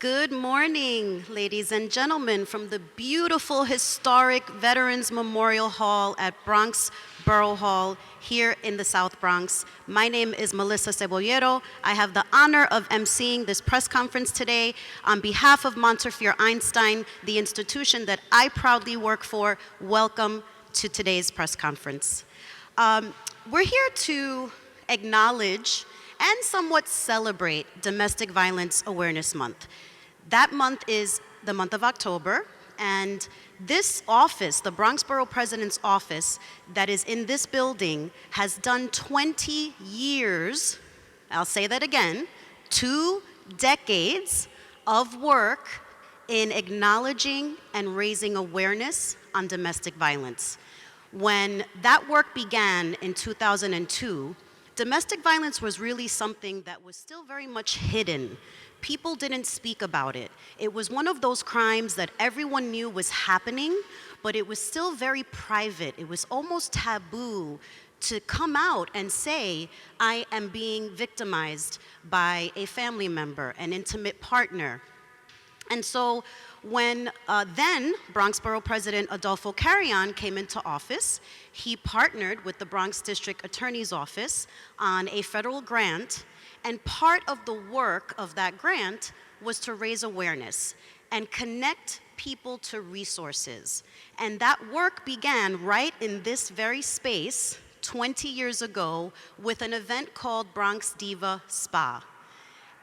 Good morning, ladies and gentlemen, from the beautiful historic Veterans Memorial Hall at Bronx Borough Hall here in the South Bronx. My name is Melissa Cebollero. I have the honor of emceeing this press conference today on behalf of Montefiore Einstein, the institution that I proudly work for. Welcome to today's press conference. We're here to acknowledge and somewhat celebrate Domestic Violence Awareness Month. That month is the month of October, and this office, the Bronx Borough President's office that is in this building, has done 20 years, I'll say that again, 2 decades of work in acknowledging and raising awareness on domestic violence. When that work began in 2002, domestic violence was really something that was still very much hidden. People didn't speak about it. It was one of those crimes that everyone knew was happening, but it was still very private. It was almost taboo to come out and say, I am being victimized by a family member, an intimate partner. And so when then Bronx Borough President Adolfo Carrion came into office, he partnered with the Bronx District Attorney's Office on a federal grant, and part of the work of that grant was to raise awareness and connect people to resources. And that work began right in this very space 20 years ago with an event called Bronx Diva Spa.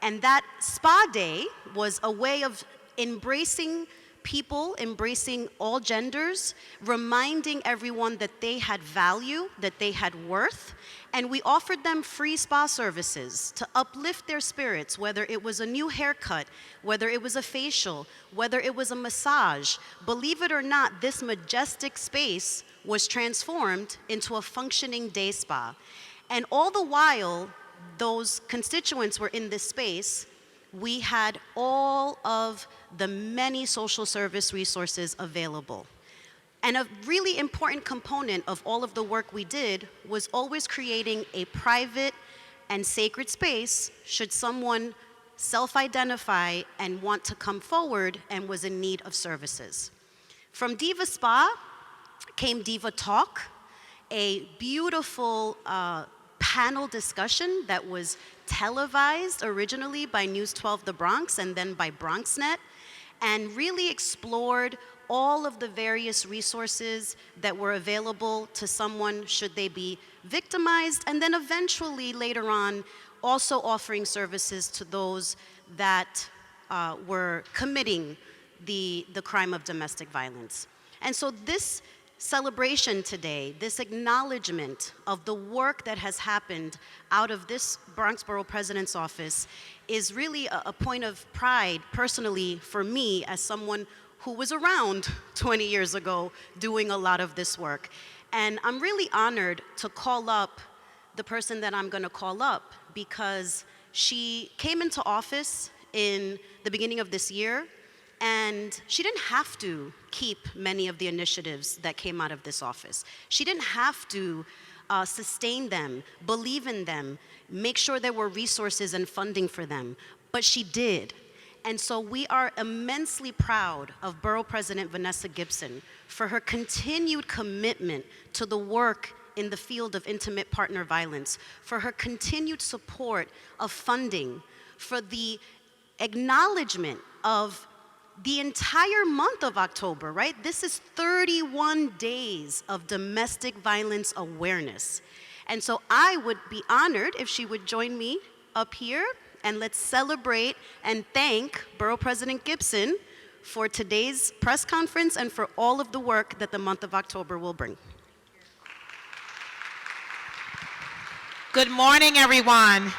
And that spa day was a way of embracing people, embracing all genders, reminding everyone that they had value, that they had worth, and we offered them free spa services to uplift their spirits, whether it was a new haircut, whether it was a facial, whether it was a massage. Believe it or not, this majestic space was transformed into a functioning day spa. And all the while those constituents were in this space, we had all of the many social service resources available. And a really important component of all of the work we did was always creating a private and sacred space should someone self-identify and want to come forward and was in need of services. From Diva Spa came Diva Talk, a beautiful panel discussion that was televised originally by News 12 The Bronx and then by BronxNet, and really explored all of the various resources that were available to someone should they be victimized, and then eventually later on also offering services to those that were committing the crime of domestic violence. And so this celebration today, this acknowledgement of the work that has happened out of this Bronx Borough President's office is really a point of pride personally for me as someone who was around 20 years ago doing a lot of this work. And I'm really honored to call up the person that I'm gonna call up because she came into office in the beginning of this year, and she didn't have to keep many of the initiatives that came out of this office. She didn't have to sustain them, believe in them, make sure there were resources and funding for them, but she did. And so we are immensely proud of Borough President Vanessa Gibson for her continued commitment to the work in the field of intimate partner violence, for her continued support of funding, for the acknowledgement of the entire month of October, right? This is 31 days of domestic violence awareness. And so I would be honored if she would join me up here, and let's celebrate and thank Borough President Gibson for today's press conference and for all of the work that the month of October will bring. Good morning, everyone.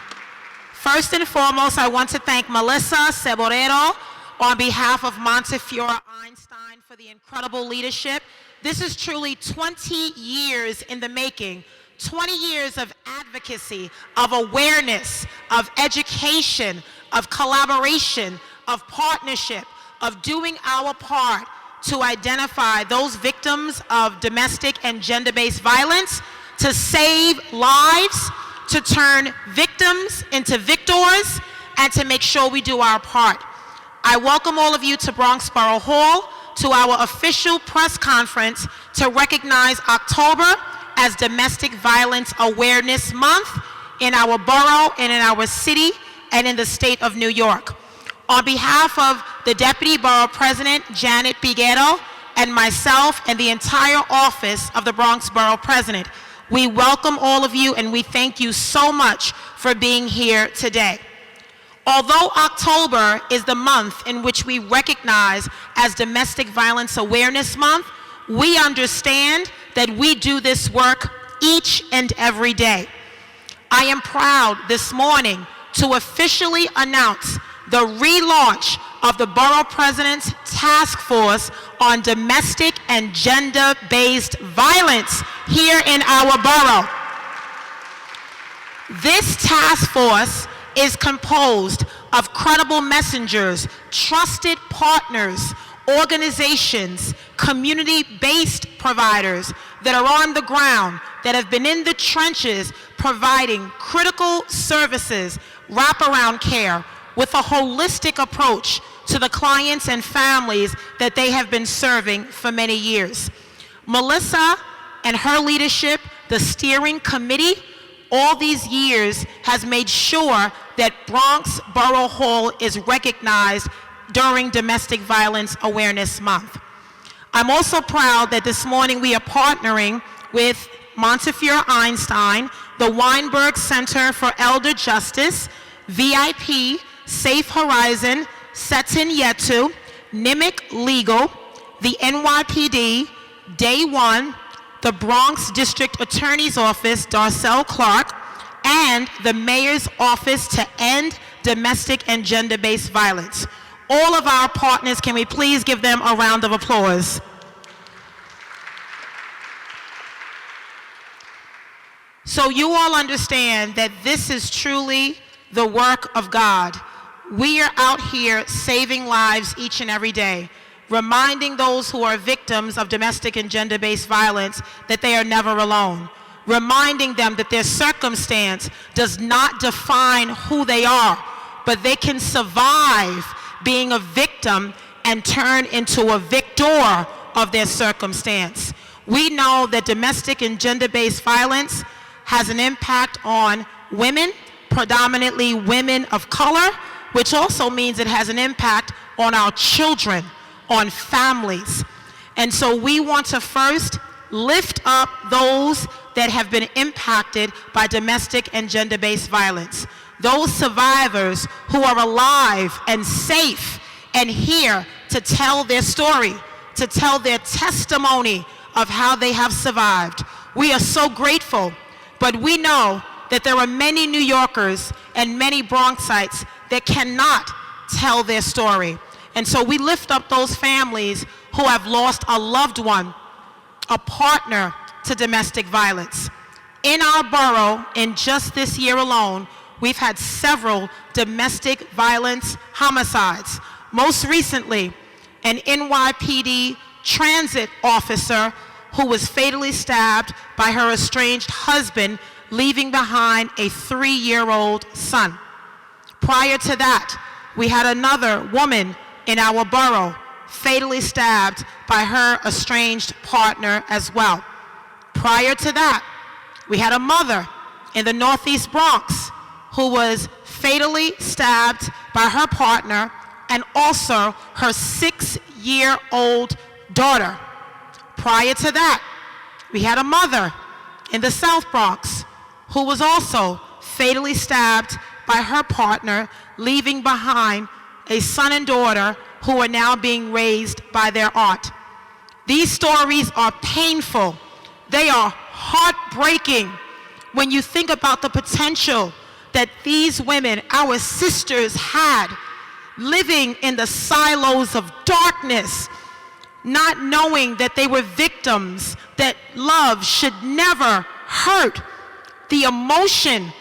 First and foremost, I want to thank Melissa Cebollero on behalf of Montefiore Einstein for the incredible leadership. This is truly 20 years in the making, 20 years of advocacy, of awareness, of education, of collaboration, of partnership, of doing our part to identify those victims of domestic and gender-based violence, to save lives, to turn victims into victors, and to make sure we do our part. I welcome all of you to Bronx Borough Hall to our official press conference to recognize October as Domestic Violence Awareness Month in our borough and in our city and in the state of New York. On behalf of the Deputy Borough President, Janet Piguero, and myself and the entire office of the Bronx Borough President, we welcome all of you and we thank you so much for being here today. Although October is the month in which we recognize as Domestic Violence Awareness Month, we understand that we do this work each and every day. I am proud this morning to officially announce the relaunch of the Borough President's Task Force on Domestic and Gender-Based Violence here in our borough. This task force is composed of credible messengers, trusted partners, organizations, community-based providers that are on the ground, that have been in the trenches providing critical services, wraparound care, with a holistic approach to the clients and families that they have been serving for many years. Melissa and her leadership, the steering committee, all these years has made sure that Bronx Borough Hall is recognized during Domestic Violence Awareness Month. I'm also proud that this morning we are partnering with Montefiore Einstein, the Weinberg Center for Elder Justice, VIP, Safe Horizon, Seton Yetu, Nimic Legal, the NYPD, Day One, the Bronx District Attorney's Office, Darcel Clark, and the Mayor's Office to End Domestic and Gender-Based Violence. All of our partners, can we please give them a round of applause? So you all understand that this is truly the work of God. We are out here saving lives each and every day, reminding those who are victims of domestic and gender-based violence that they are never alone, reminding them that their circumstance does not define who they are, but they can survive being a victim and turn into a victor of their circumstance. We know that domestic and gender-based violence has an impact on women, predominantly women of color, which also means it has an impact on our children, on families. And so we want to first lift up those that have been impacted by domestic and gender-based violence. Those survivors who are alive and safe and here to tell their story, to tell their testimony of how they have survived. We are so grateful, but we know that there are many New Yorkers and many Bronxites that cannot tell their story. And so we lift up those families who have lost a loved one, a partner to domestic violence. In our borough, in just this year alone, we've had several domestic violence homicides. Most recently, an NYPD transit officer who was fatally stabbed by her estranged husband, leaving behind a 3-year-old son. Prior to that, we had another woman in our borough fatally stabbed by her estranged partner as well. Prior to that, we had a mother in the Northeast Bronx who was fatally stabbed by her partner and also her 6-year-old daughter. Prior to that, we had a mother in the South Bronx who was also fatally stabbed by her partner, leaving behind a son and daughter who are now being raised by their aunt. These stories are painful. They are heartbreaking when you think about the potential that these women, our sisters, had living in the silos of darkness, not knowing that they were victims, that love should never hurt. The emotion,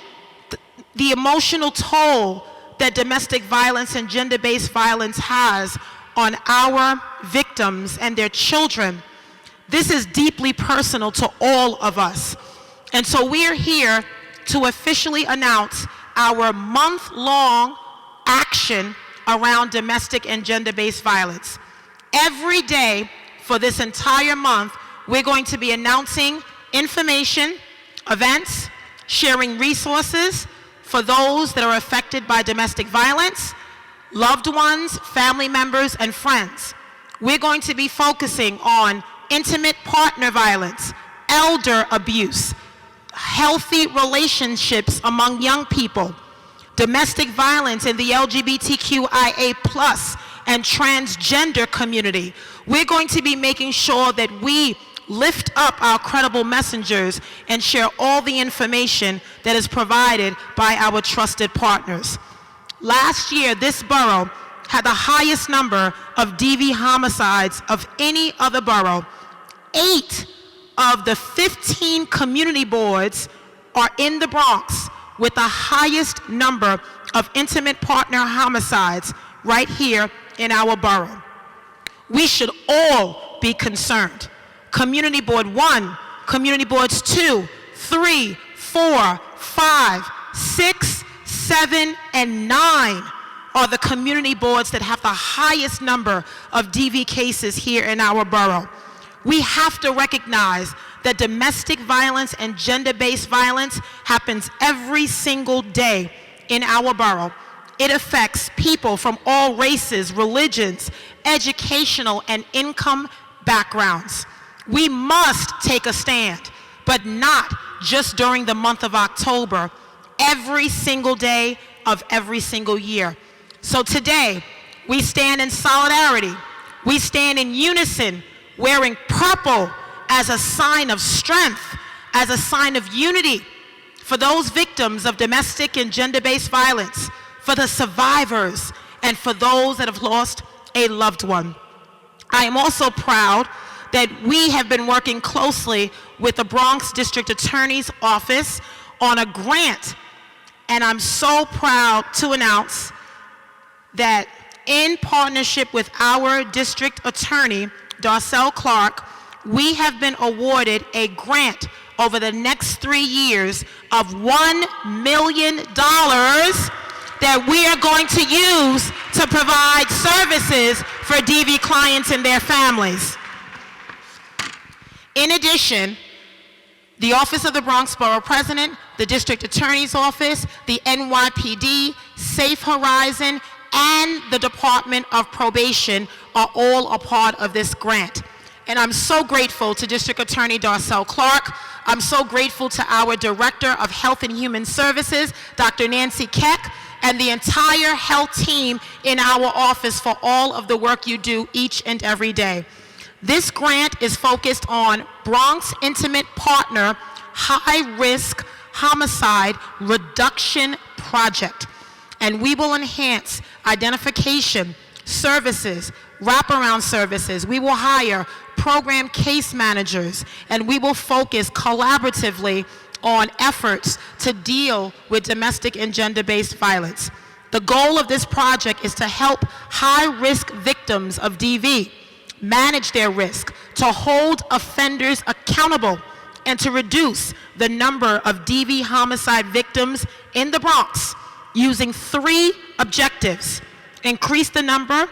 the emotional toll that domestic violence and gender-based violence has on our victims and their children. This is deeply personal to all of us. And so we are here to officially announce our month-long action around domestic and gender-based violence. Every day for this entire month, we're going to be announcing information, events, sharing resources for those that are affected by domestic violence, loved ones, family members, and friends. We're going to be focusing on intimate partner violence, elder abuse, healthy relationships among young people, domestic violence in the LGBTQIA+ and transgender community. We're going to be making sure that we lift up our credible messengers and share all the information that is provided by our trusted partners. Last year, this borough had the highest number of DV homicides of any other borough. 8 of the 15 community boards are in the Bronx with the highest number of intimate partner homicides right here in our borough. We should all be concerned. Community Board 1, Community Boards 2, 3, 4, 5, 6, 7, and 9 are the community boards that have the highest number of DV cases here in our borough. We have to recognize that domestic violence and gender-based violence happens every single day in our borough. It affects people from all races, religions, educational, and income backgrounds. We must take a stand, but not just during the month of October, every single day of every single year. So today, we stand in solidarity. We stand in unison, wearing purple as a sign of strength, as a sign of unity for those victims of domestic and gender-based violence, for the survivors, and for those that have lost a loved one. I am also proud that we have been working closely with the Bronx District Attorney's Office on a grant, and I'm so proud to announce that in partnership with our district attorney, Darcel Clark, we have been awarded a grant over the next 3 years of $1 million that we are going to use to provide services for DV clients and their families. In addition, the Office of the Bronx Borough President, the District Attorney's Office, the NYPD, Safe Horizon, and the Department of Probation are all a part of this grant. And I'm so grateful to District Attorney Darcel Clark. I'm so grateful to our Director of Health and Human Services, Dr. Nancy Keck, and the entire health team in our office for all of the work you do each and every day. This grant is focused on Bronx Intimate Partner High-Risk Homicide Reduction Project. And we will enhance identification, services, wraparound services. We will hire program case managers, and we will focus collaboratively on efforts to deal with domestic and gender-based violence. The goal of this project is to help high-risk victims of DV manage their risk, to hold offenders accountable, and to reduce the number of DV homicide victims in the Bronx using 3 objectives: increase the number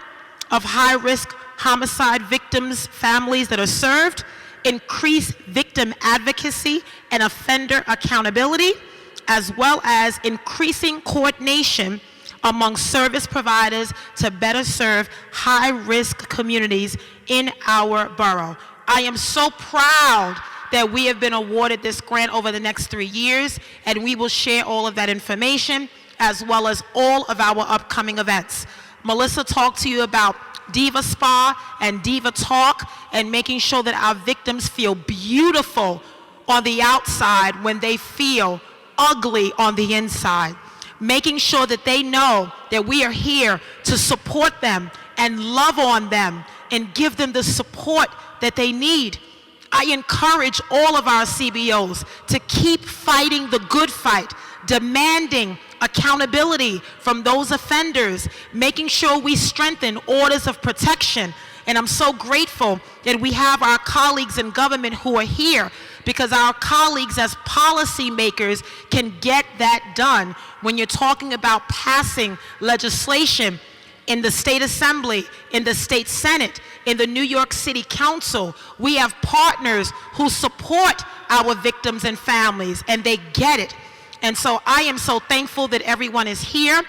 of high-risk homicide victims' families that are served, increase victim advocacy and offender accountability, as well as increasing coordination among service providers to better serve high-risk communities in our borough. I am so proud that we have been awarded this grant over the next 3 years, and we will share all of that information as well as all of our upcoming events. Melissa talked to you about Diva Spa and Diva Talk and making sure that our victims feel beautiful on the outside when they feel ugly on the inside. Making sure that they know that we are here to support them and love on them and give them the support that they need. I encourage all of our CBOs to keep fighting the good fight, demanding accountability from those offenders, making sure we strengthen orders of protection. And I'm so grateful that we have our colleagues in government who are here, because our colleagues as policymakers can get that done. When you're talking about passing legislation, in the state assembly, in the state senate, in the New York City Council. We have partners who support our victims and families, and they get it. And so I am so thankful that everyone is here.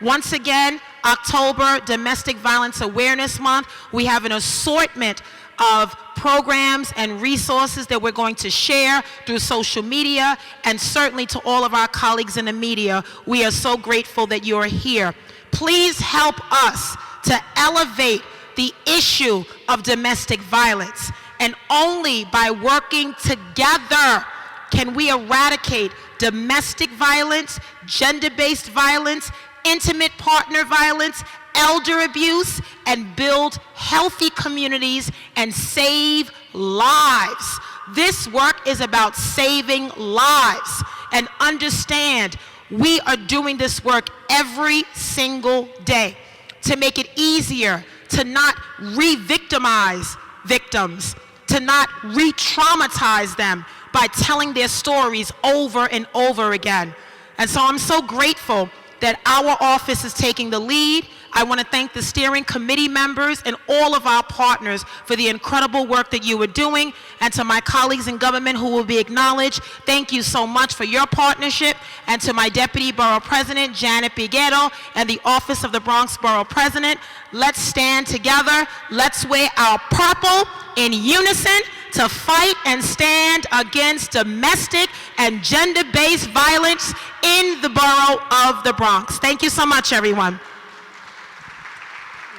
Once again, October, Domestic Violence Awareness Month. We have an assortment of programs and resources that we're going to share through social media, and certainly to all of our colleagues in the media. We are so grateful that you're here. Please help us to elevate the issue of domestic violence, and only by working together can we eradicate domestic violence, gender-based violence, intimate partner violence, elder abuse, and build healthy communities and save lives. This work is about saving lives. And understand, we are doing this work every single day to make it easier to not re-victimize victims, to not re-traumatize them by telling their stories over and over again. And so I'm so grateful that our office is taking the lead. I want to thank the steering committee members and all of our partners for the incredible work that you are doing. And to my colleagues in government who will be acknowledged, thank you so much for your partnership. And to my Deputy Borough President, Janet Piguero, and the Office of the Bronx Borough President, let's stand together. Let's wear our purple in unison to fight and stand against domestic and gender-based violence in the borough of the Bronx. Thank you so much, everyone.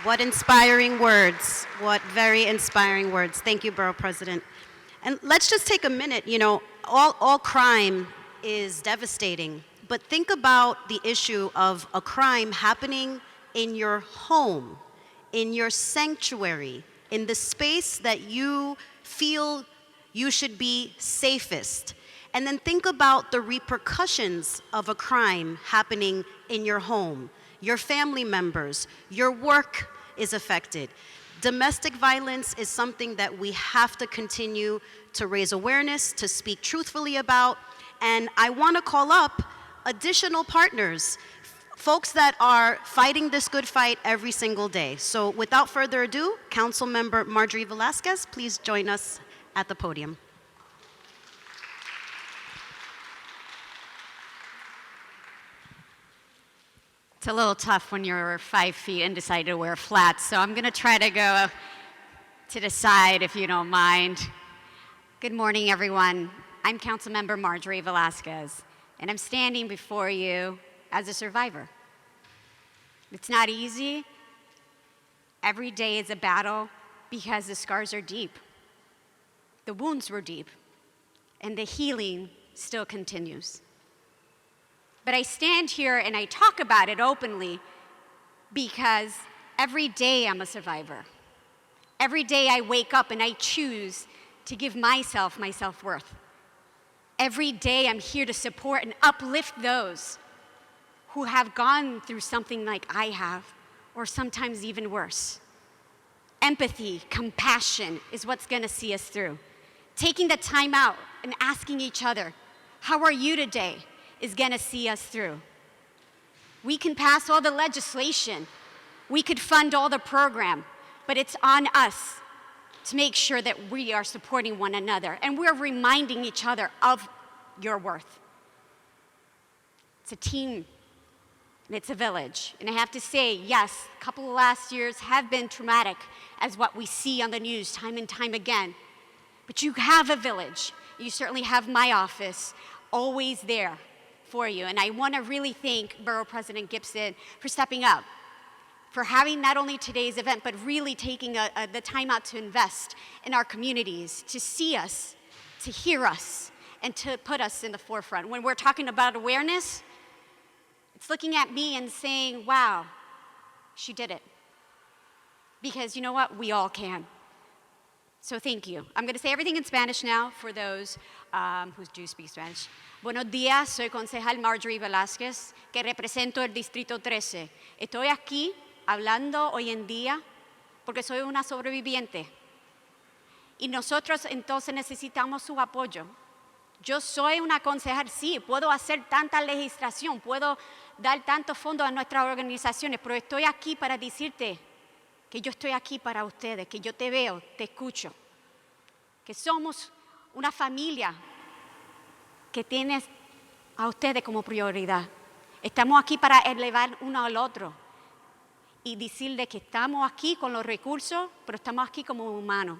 What inspiring words. What very inspiring words. Thank you, Borough President. And let's just take a minute. You know, all crime is devastating, but think about the issue of a crime happening in your home, in your sanctuary, in the space that you feel you should be safest. And then think about the repercussions of a crime happening in your home. Your family members, your work is affected. Domestic violence is something that we have to continue to raise awareness, to speak truthfully about. And I want to call up additional partners, folks that are fighting this good fight every single day. So without further ado, Councilmember Marjorie Velasquez, please join us at the podium. It's a little tough when you're 5 feet and decide to wear flats, so I'm going to try to go to the side if you don't mind. Good morning, everyone. I'm Councilmember Marjorie Velasquez, and I'm standing before you as a survivor. It's not easy. Every day is a battle because the scars are deep. The wounds were deep, and the healing still continues. But I stand here and I talk about it openly because every day I'm a survivor. Every day I wake up and I choose to give myself my self-worth. Every day I'm here to support and uplift those who have gone through something like I have, or sometimes even worse. Empathy, compassion is what's gonna see us through. Taking the time out and asking each other, how are you today, is gonna see us through. We can pass all the legislation, we could fund all the program, but it's on us to make sure that we are supporting one another and we're reminding each other of your worth. It's a team and it's a village. And I have to say, yes, a couple of last years have been traumatic as what we see on the news time and time again. But you have a village. You certainly have my office always there for you. And I want to really thank Borough President Gibson for stepping up, for having not only today's event, but really taking the time out to invest in our communities, to see us, to hear us, and to put us in the forefront. When we're talking about awareness, it's looking at me and saying, wow, she did it. Because you know what? We all can. So thank you. I'm going to say everything in Spanish now for those who do speak Spanish. Buenos días, soy concejal Marjorie Velázquez, que represento el Distrito 13. Estoy aquí hablando hoy en día porque soy una sobreviviente. Y nosotros entonces necesitamos su apoyo. Yo soy una concejal, sí, puedo hacer tanta legislación, puedo dar tantos fondos a nuestras organizaciones, pero estoy aquí para decirte que yo estoy aquí para ustedes, que yo te veo, te escucho, que somos una familia que tiene a ustedes como prioridad. Estamos aquí para elevar uno al otro y decirles que estamos aquí con los recursos, pero estamos aquí como humanos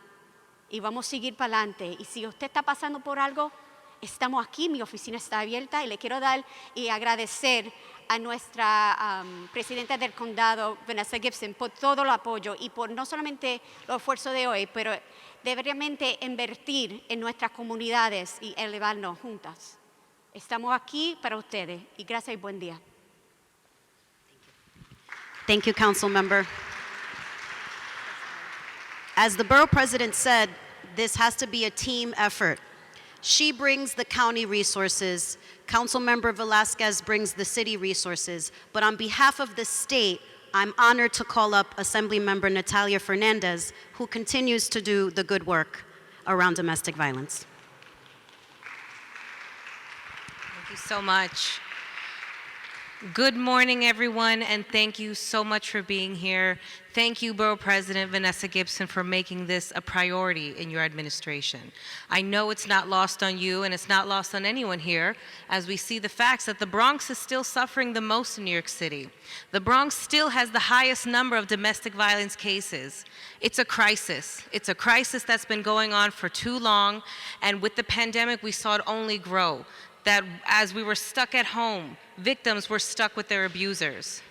y vamos a seguir para adelante. Y si usted está pasando por algo, estamos aquí, mi oficina está abierta y le quiero dar y agradecer a nuestra presidenta del condado, Vanessa Gibson, por todo el apoyo y por no solamente los esfuerzos de hoy, pero de realmente invertir en nuestras comunidades y elevarnos juntas. Estamos aquí para ustedes y gracias y buen día. Thank you, Council Member. As the Borough President said, this has to be a team effort. She brings the county resources, Councilmember Velasquez brings the city resources, but on behalf of the state, I'm honored to call up Assemblymember Natalia Fernandez, who continues to do the good work around domestic violence. Thank you so much. Good morning, everyone, and thank you so much for being here. Thank you, Borough President Vanessa Gibson, for making this a priority in your administration. I know it's not lost on you, and it's not lost on anyone here, as we see the facts that the Bronx is still suffering the most in New York City. The Bronx still has the highest number of domestic violence cases. It's a crisis. It's a crisis that's been going on for too long, and with the pandemic, we saw it only grow. That as we were stuck at home, victims were stuck with their abusers.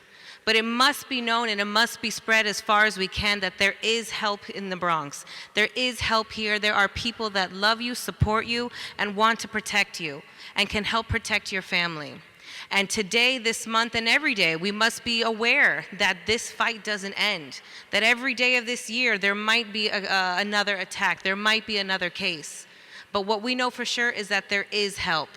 But it must be known and it must be spread as far as we can that there is help in the Bronx. There is help here. There are people that love you, support you, and want to protect you and can help protect your family. And today, this month, and every day, we must be aware that this fight doesn't end. That every day of this year, there might be another attack. There might be another case. But what we know for sure is that there is help.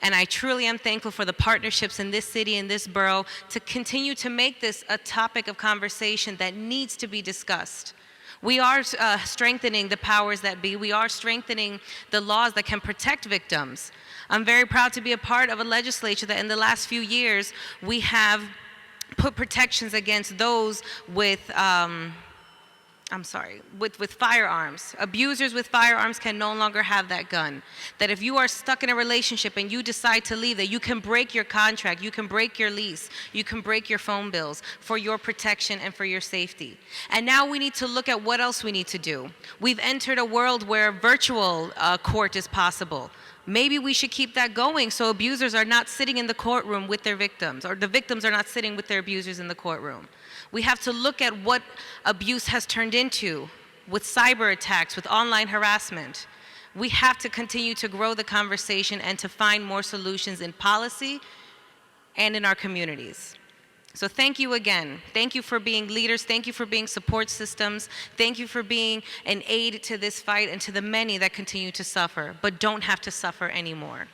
And I truly am thankful for the partnerships in this city and this borough to continue to make this a topic of conversation that needs to be discussed. We are strengthening the powers that be. We are strengthening the laws that can protect victims. I'm very proud to be a part of a legislature that in the last few years, we have put protections against those with firearms. Abusers with firearms can no longer have that gun. That if you are stuck in a relationship and you decide to leave, that you can break your contract, you can break your lease, you can break your phone bills for your protection and for your safety. And now we need to look at what else we need to do. We've entered a world where virtual court is possible. Maybe we should keep that going so abusers are not sitting in the courtroom with their victims, or the victims are not sitting with their abusers in the courtroom. We have to look at what abuse has turned into with cyber attacks, with online harassment. We have to continue to grow the conversation and to find more solutions in policy and in our communities. So thank you again. Thank you for being leaders. Thank you for being support systems. Thank you for being an aid to this fight and to the many that continue to suffer, but don't have to suffer anymore.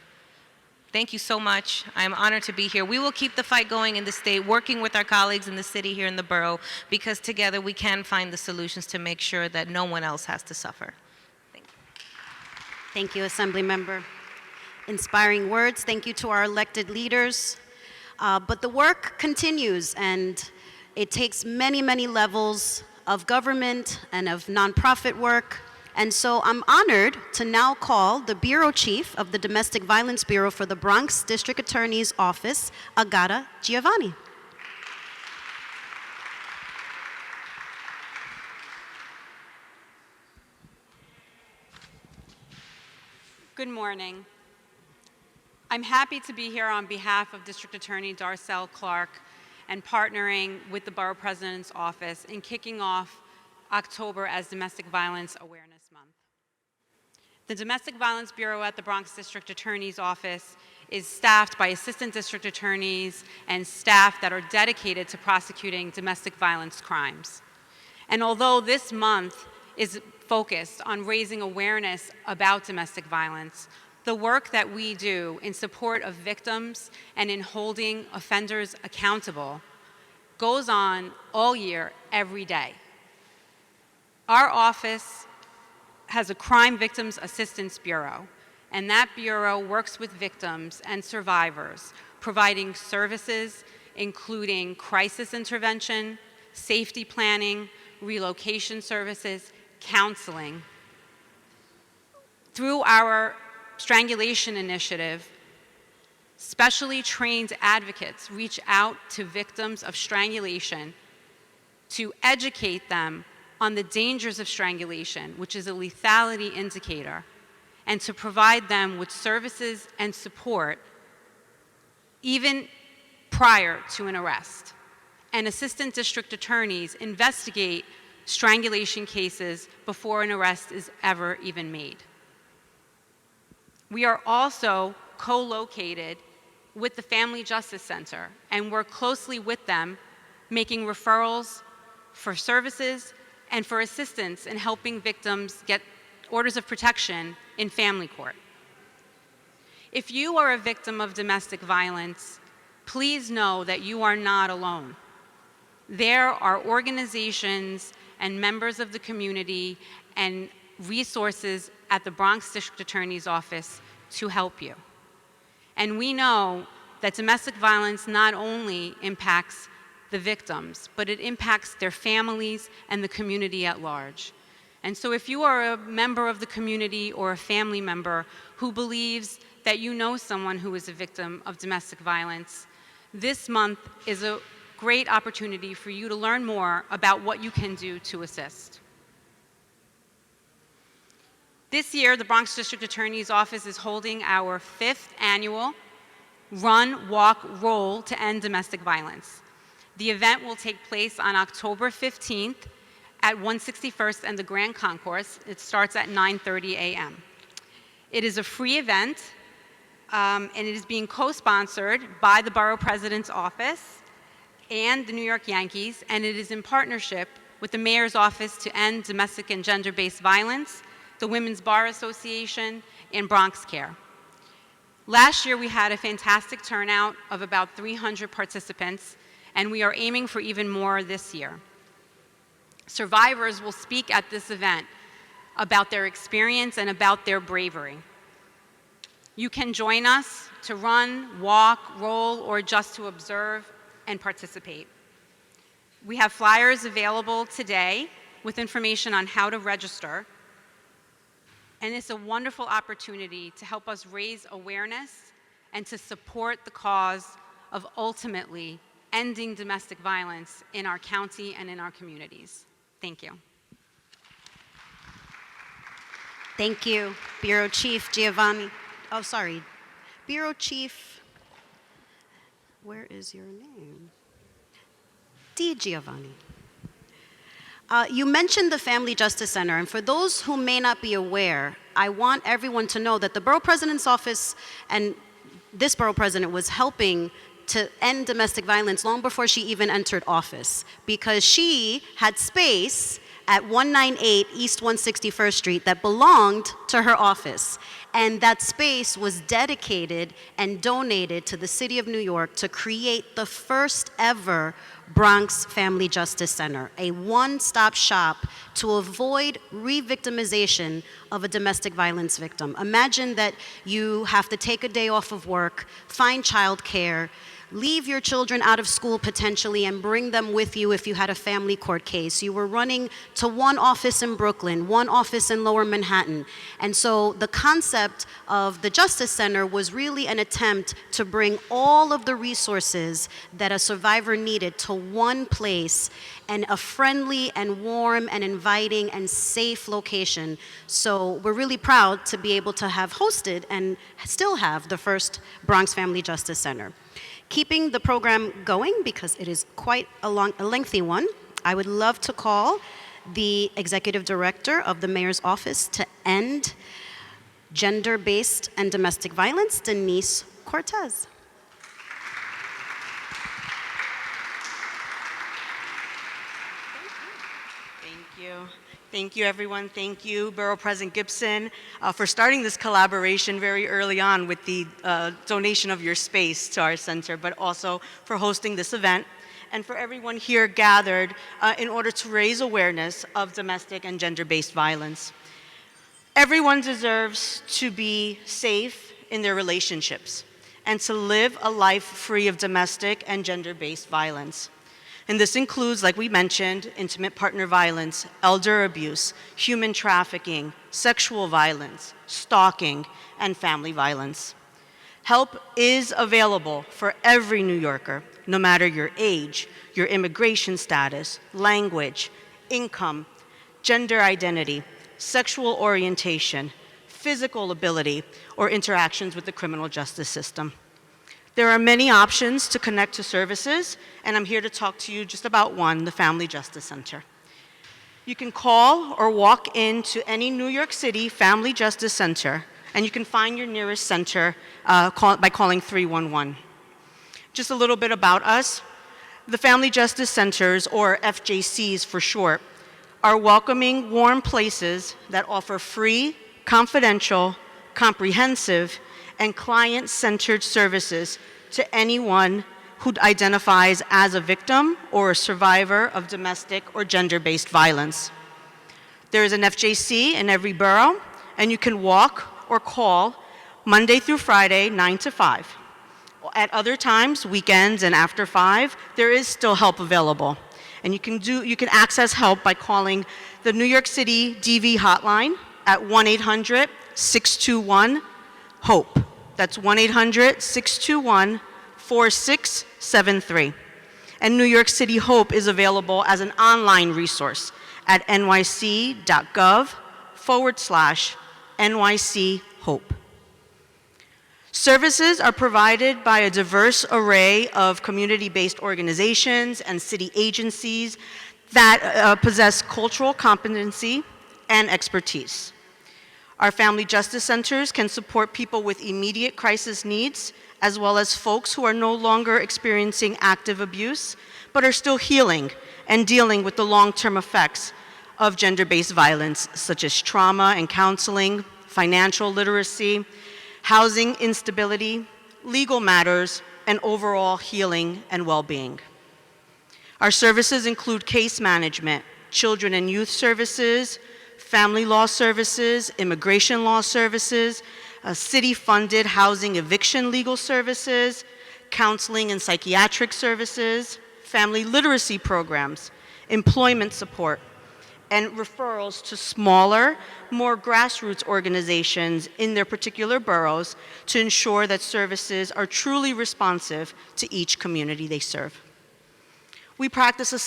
Thank you so much. I'm honored to be here. We will keep the fight going in the state, working with our colleagues in the city here in the borough, because together we can find the solutions to make sure that no one else has to suffer. Thank you. Thank you, Assemblymember. Inspiring words. Thank you to our elected leaders. But the work continues, and it takes many, many levels of government and of nonprofit work. And so I'm honored to now call the Bureau Chief of the Domestic Violence Bureau for the Bronx District Attorney's Office, Agata Giovanni. Good morning. I'm happy to be here on behalf of District Attorney Darcel Clark and partnering with the Borough President's Office in kicking off October as Domestic Violence Awareness Month. The Domestic Violence Bureau at the Bronx District Attorney's Office is staffed by assistant district attorneys and staff that are dedicated to prosecuting domestic violence crimes. And although this month is focused on raising awareness about domestic violence, the work that we do in support of victims and in holding offenders accountable goes on all year, every day. Our office has a Crime Victims Assistance Bureau, and that bureau works with victims and survivors providing services including crisis intervention, safety planning, relocation services, counseling. Through our strangulation initiative, specially trained advocates reach out to victims of strangulation to educate them on the dangers of strangulation, which is a lethality indicator, and to provide them with services and support even prior to an arrest. And assistant district attorneys investigate strangulation cases before an arrest is ever even made. We are also co-located with the Family Justice Center and work closely with them, making referrals for services and for assistance in helping victims get orders of protection in family court. If you are a victim of domestic violence, please know that you are not alone. There are organizations and members of the community and resources at the Bronx District Attorney's Office to help you. And we know that domestic violence not only impacts the victims, but it impacts their families and the community at large. And so if you are a member of the community or a family member who believes that you know someone who is a victim of domestic violence, this month is a great opportunity for you to learn more about what you can do to assist. This year, the Bronx District Attorney's Office is holding our 5th annual Run, Walk, Roll to End Domestic Violence. The event will take place on October 15th at 161st and the Grand Concourse. It starts at 9:30 a.m. It is a free event, and it is being co-sponsored by the Borough President's Office and the New York Yankees, and it is in partnership with the Mayor's Office to End Domestic and Gender-Based Violence, the Women's Bar Association, and Bronx Care. Last year, we had a fantastic turnout of about 300 participants, and we are aiming for even more this year. Survivors will speak at this event about their experience and about their bravery. You can join us to run, walk, roll, or just to observe and participate. We have flyers available today with information on how to register, and it's a wonderful opportunity to help us raise awareness and to support the cause of ultimately ending domestic violence in our county and in our communities. Thank you. Thank you, Bureau Chief Giovanni. Oh, sorry. Bureau Chief, where is your name? D. Giovanni. You mentioned the Family Justice Center, and for those who may not be aware, I want everyone to know that the Borough President's Office and this Borough President was helping to end domestic violence long before she even entered office, because she had space at 198 East 161st Street that belonged to her office. And that space was dedicated and donated to the City of New York to create the first ever Bronx Family Justice Center, a one-stop shop to avoid re-victimization of a domestic violence victim. Imagine that you have to take a day off of work, find childcare, leave your children out of school potentially and bring them with you if you had a family court case. You were running to one office in Brooklyn, one office in Lower Manhattan. And so the concept of the Justice Center was really an attempt to bring all of the resources that a survivor needed to one place, and a friendly and warm and inviting and safe location. So we're really proud to be able to have hosted and still have the first Bronx Family Justice Center. Keeping the program going, because it is quite a lengthy one, I would love to call the Executive Director of the Mayor's Office to End Gender-Based and Domestic Violence, Denise Cortez. Thank you. Thank you, everyone. Thank you, Borough President Gibson, for starting this collaboration very early on with the donation of your space to our center, but also for hosting this event, and for everyone here gathered in order to raise awareness of domestic and gender-based violence. Everyone deserves to be safe in their relationships, and to live a life free of domestic and gender-based violence. And this includes, like we mentioned, intimate partner violence, elder abuse, human trafficking, sexual violence, stalking, and family violence. Help is available for every New Yorker, no matter your age, your immigration status, language, income, gender identity, sexual orientation, physical ability, or interactions with the criminal justice system. There are many options to connect to services, and I'm here to talk to you just about one, the Family Justice Center. You can call or walk into any New York City Family Justice Center, and you can find your nearest center by calling 311. Just a little bit about us. The Family Justice Centers, or FJCs for short, are welcoming, warm places that offer free, confidential, comprehensive, and client-centered services to anyone who identifies as a victim or a survivor of domestic or gender-based violence. There is an FJC in every borough, and you can walk or call Monday through Friday, 9 to 5. At other times, weekends and after 5, there is still help available. And you can access help by calling the New York City DV hotline at 1-800-621-HOPE. That's 1-800-621-4673. And New York City HOPE is available as an online resource at nyc.gov/NYC HOPE. Services are provided by a diverse array of community-based organizations and city agencies that possess cultural competency and expertise. Our family justice centers can support people with immediate crisis needs, as well as folks who are no longer experiencing active abuse, but are still healing and dealing with the long-term effects of gender-based violence, such as trauma and counseling, financial literacy, housing instability, legal matters, and overall healing and well-being. Our services include case management, children and youth services, family law services, immigration law services, city-funded housing eviction legal services, counseling and psychiatric services, family literacy programs, employment support, and referrals to smaller, more grassroots organizations in their particular boroughs to ensure that services are truly responsive to each community they serve. We practice a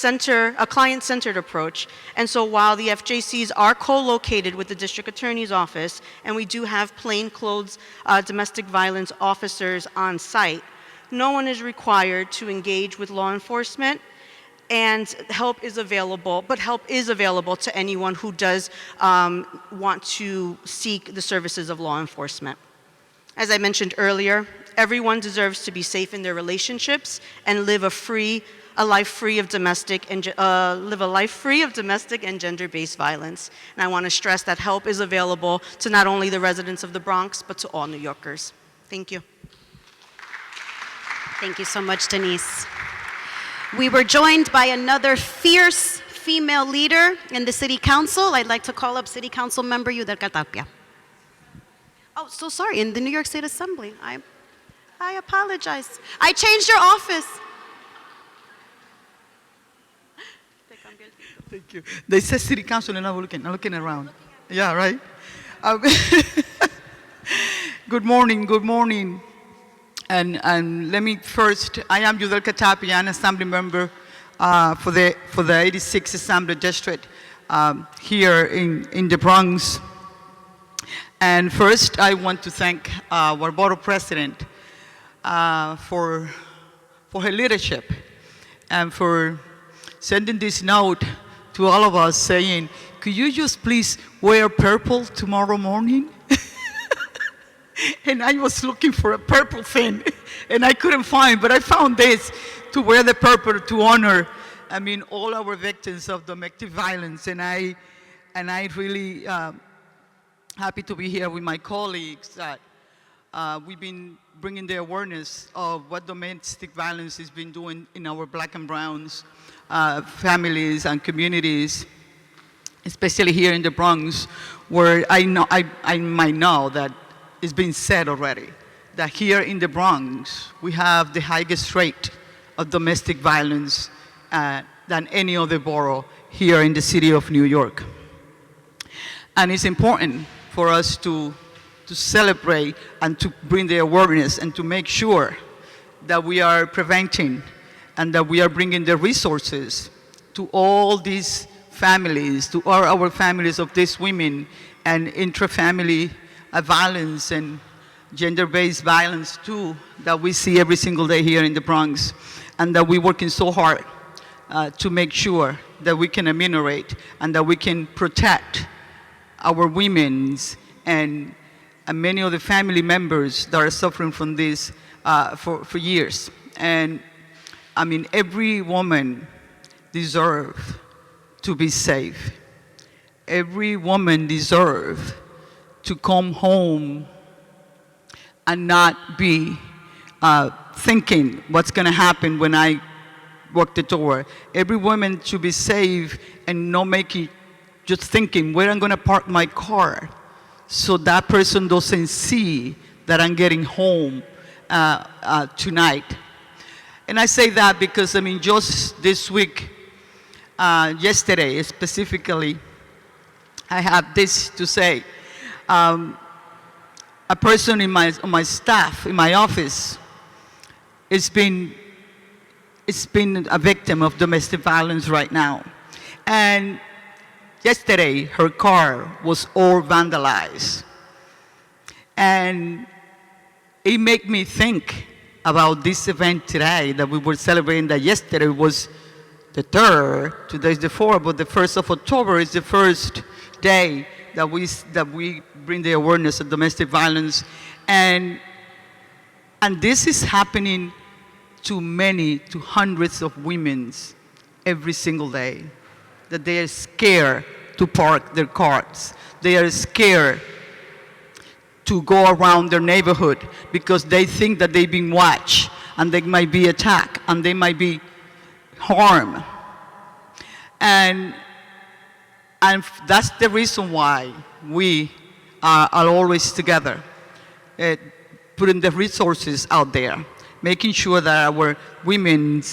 client-centered approach, and so while the FJCs are co-located with the district attorney's office, and we do have plainclothes domestic violence officers on site, no one is required to engage with law enforcement, and help is available to anyone who does want to seek the services of law enforcement. As I mentioned earlier, everyone deserves to be safe in their relationships and live a life free of domestic and gender-based violence. And I want to stress that help is available to not only the residents of the Bronx, but to all New Yorkers. Thank you. Thank you so much, Denise. We were joined by another fierce female leader in the City Council. I'd like to call up City Council member Yudel Catapia. Oh, so sorry, in the New York State Assembly. I apologize. I changed your office. Thank you. They said City Council and I'm looking around. Yeah, right? Good morning. And let me first, I am Yudel Catapia, an Assembly member for the 86th Assembly District here in the Bronx. And first, I want to thank our Borough President for her leadership and for sending this note to all of us saying, could you just please wear purple tomorrow morning? And I was looking for a purple thing, and I couldn't find, but I found this, to wear the purple to honor, all our victims of domestic violence. And I really happy to be here with my colleagues that we've been bringing the awareness of what domestic violence has been doing in our black and browns families and communities, especially here in the Bronx, where I might know that it's been said already, that here in the Bronx, we have the highest rate of domestic violence than any other borough here in the city of New York. And it's important for us to celebrate and to bring the awareness and to make sure that we are preventing and that we are bringing the resources to all these families, to all our families of these women, and intra-family violence and gender-based violence too, that we see every single day here in the Bronx, and that we're working so hard to make sure that we can ameliorate and that we can protect our women's and many of the family members that are suffering from this for years. And I mean, every woman deserves to be safe. Every woman deserves to come home and not be thinking what's going to happen when I walk the door. Every woman should be safe and not making, just thinking where I'm going to park my car so that person doesn't see that I'm getting home tonight. And I say that because, I mean, just this week, yesterday specifically, I have this to say. A person on my staff, in my office, it's been a victim of domestic violence right now. And yesterday, her car was all vandalized. And it made me think about this event today that we were celebrating, that yesterday was the 3rd, today's the 4th, but the 1st of October is the first day that we bring the awareness of domestic violence. And this is happening to hundreds of women every single day, that they are scared to park their cars. They are scared to go around their neighborhood because they think that they're being watched and they might be attacked and they might be harmed. And that's the reason why we are always together, putting the resources out there, making sure that our women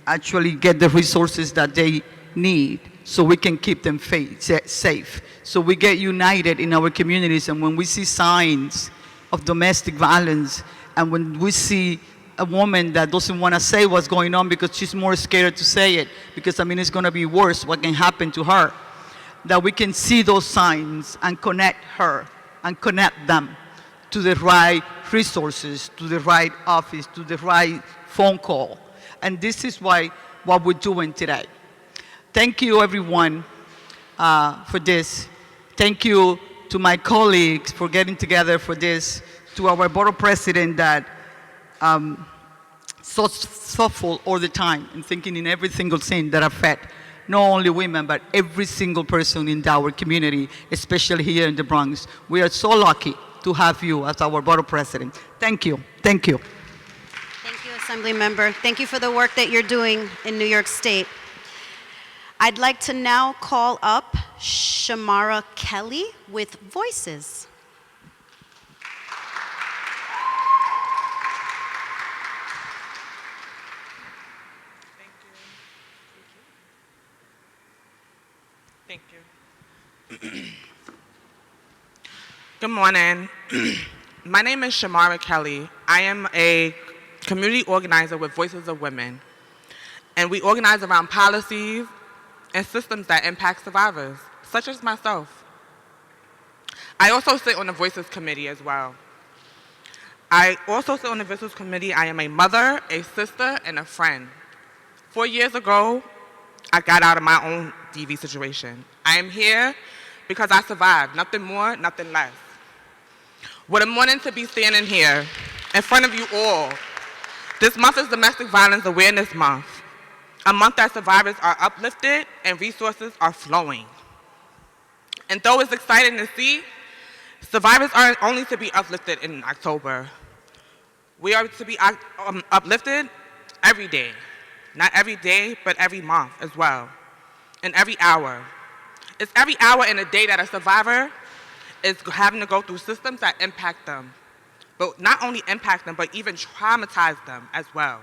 actually get the resources that they need so we can keep them safe. So we get united in our communities, and when we see signs of domestic violence, and when we see a woman that doesn't want to say what's going on because she's more scared to say it, because I mean it's going to be worse what can happen to her, that we can see those signs and connect her and connect them to the right resources, to the right office, to the right phone call. And this is what we're doing today. Thank you, everyone, for this. Thank you to my colleagues for getting together for this, to our borough president that so thoughtful all the time and thinking in every single thing that affect not only women, but every single person in our community, especially here in the Bronx. We are so lucky to have you as our borough president. Thank you. Thank you. Thank you, Assembly Member. Thank you for the work that you're doing in New York State. I'd like to now call up Shamara Kelly with Voices. Thank you. Good morning. My name is Shamara Kelly. I am a community organizer with Voices of Women. And we organize around policies and systems that impact survivors, such as myself. I also sit on the Voices Committee as well. I also sit on the Voices Committee. I am a mother, a sister, and a friend. 4 years ago, I got out of my own DV situation. I am here because I survived, nothing more, nothing less. What a morning to be standing here in front of you all. This month is Domestic Violence Awareness Month, a month that survivors are uplifted and resources are flowing. And though it's exciting to see, survivors aren't only to be uplifted in October. We are to be uplifted every day. Not every day, but every month as well, and every hour. It's every hour in a day that a survivor is having to go through systems that impact them. but not only impact them, but even traumatize them as well.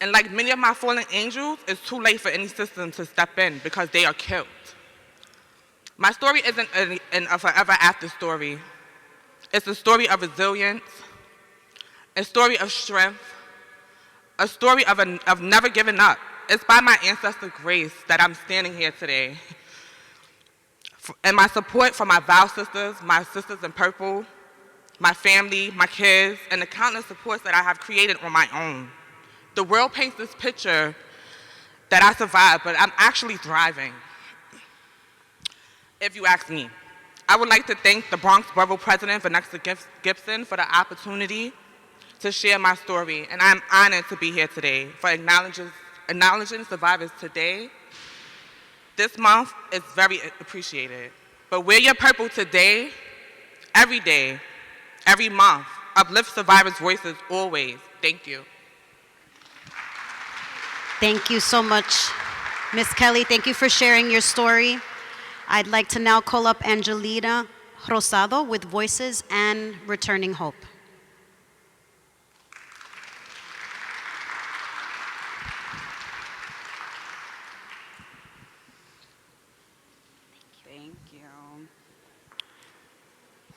And like many of my fallen angels, it's too late for any system to step in because they are killed. My story isn't a forever after story. It's a story of resilience, a story of strength, a story of never giving up. It's by my ancestor grace that I'm standing here today. And my support for my vow sisters, my sisters in purple, my family, my kids, and the countless supports that I have created on my own. The world paints this picture that I survived, but I'm actually thriving, if you ask me. I would like to thank the Bronx Borough President, Vanessa Gibson, for the opportunity to share my story, and I'm honored to be here today for acknowledging survivors today. This month is very appreciated. But wear your purple today, every month. Uplift survivors' voices always. Thank you. Thank you so much, Ms. Kelly. Thank you for sharing your story. I'd like to now call up Angelina Rosado with Voices and Returning Hope. Thank you.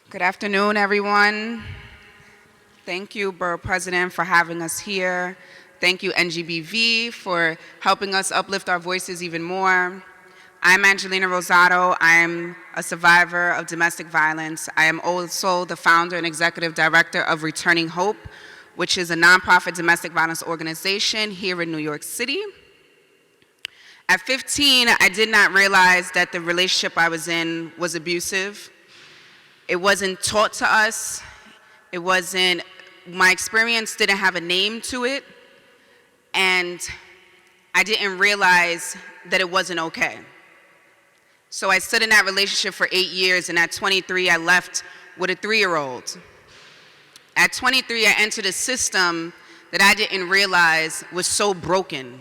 Good afternoon, everyone. Thank you, Borough President, for having us here. Thank you, NGBV, for helping us uplift our voices even more. I'm Angelina Rosado. I'm a survivor of domestic violence. I am also the founder and executive director of Returning Hope, which is a nonprofit domestic violence organization here in New York City. At 15, I did not realize that the relationship I was in was abusive. It wasn't taught to us. My experience didn't have a name to it. And I didn't realize that it wasn't okay. So I stood in that relationship for 8 years, and at 23, I left with a 3-year-old. At 23, I entered a system that I didn't realize was so broken.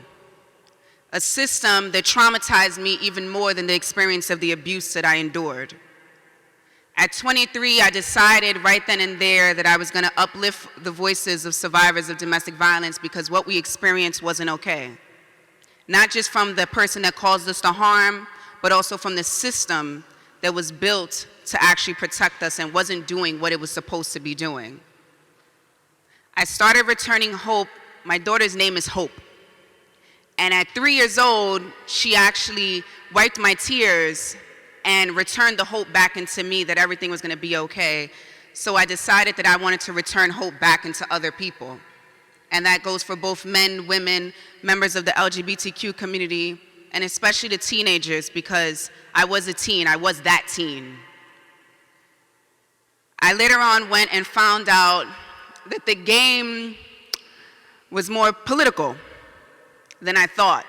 A system that traumatized me even more than the experience of the abuse that I endured. At 23, I decided right then and there that I was going to uplift the voices of survivors of domestic violence because what we experienced wasn't okay. Not just from the person that caused us the harm, but also from the system that was built to actually protect us and wasn't doing what it was supposed to be doing. I started Returning Hope. My daughter's name is Hope. And at 3 years old, she actually wiped my tears and returned the hope back into me that everything was going to be okay. So I decided that I wanted to return hope back into other people. And that goes for both men, women, members of the LGBTQ community, and especially the teenagers, because I was a teen. I was that teen. I later on went and found out that the game was more political than I thought.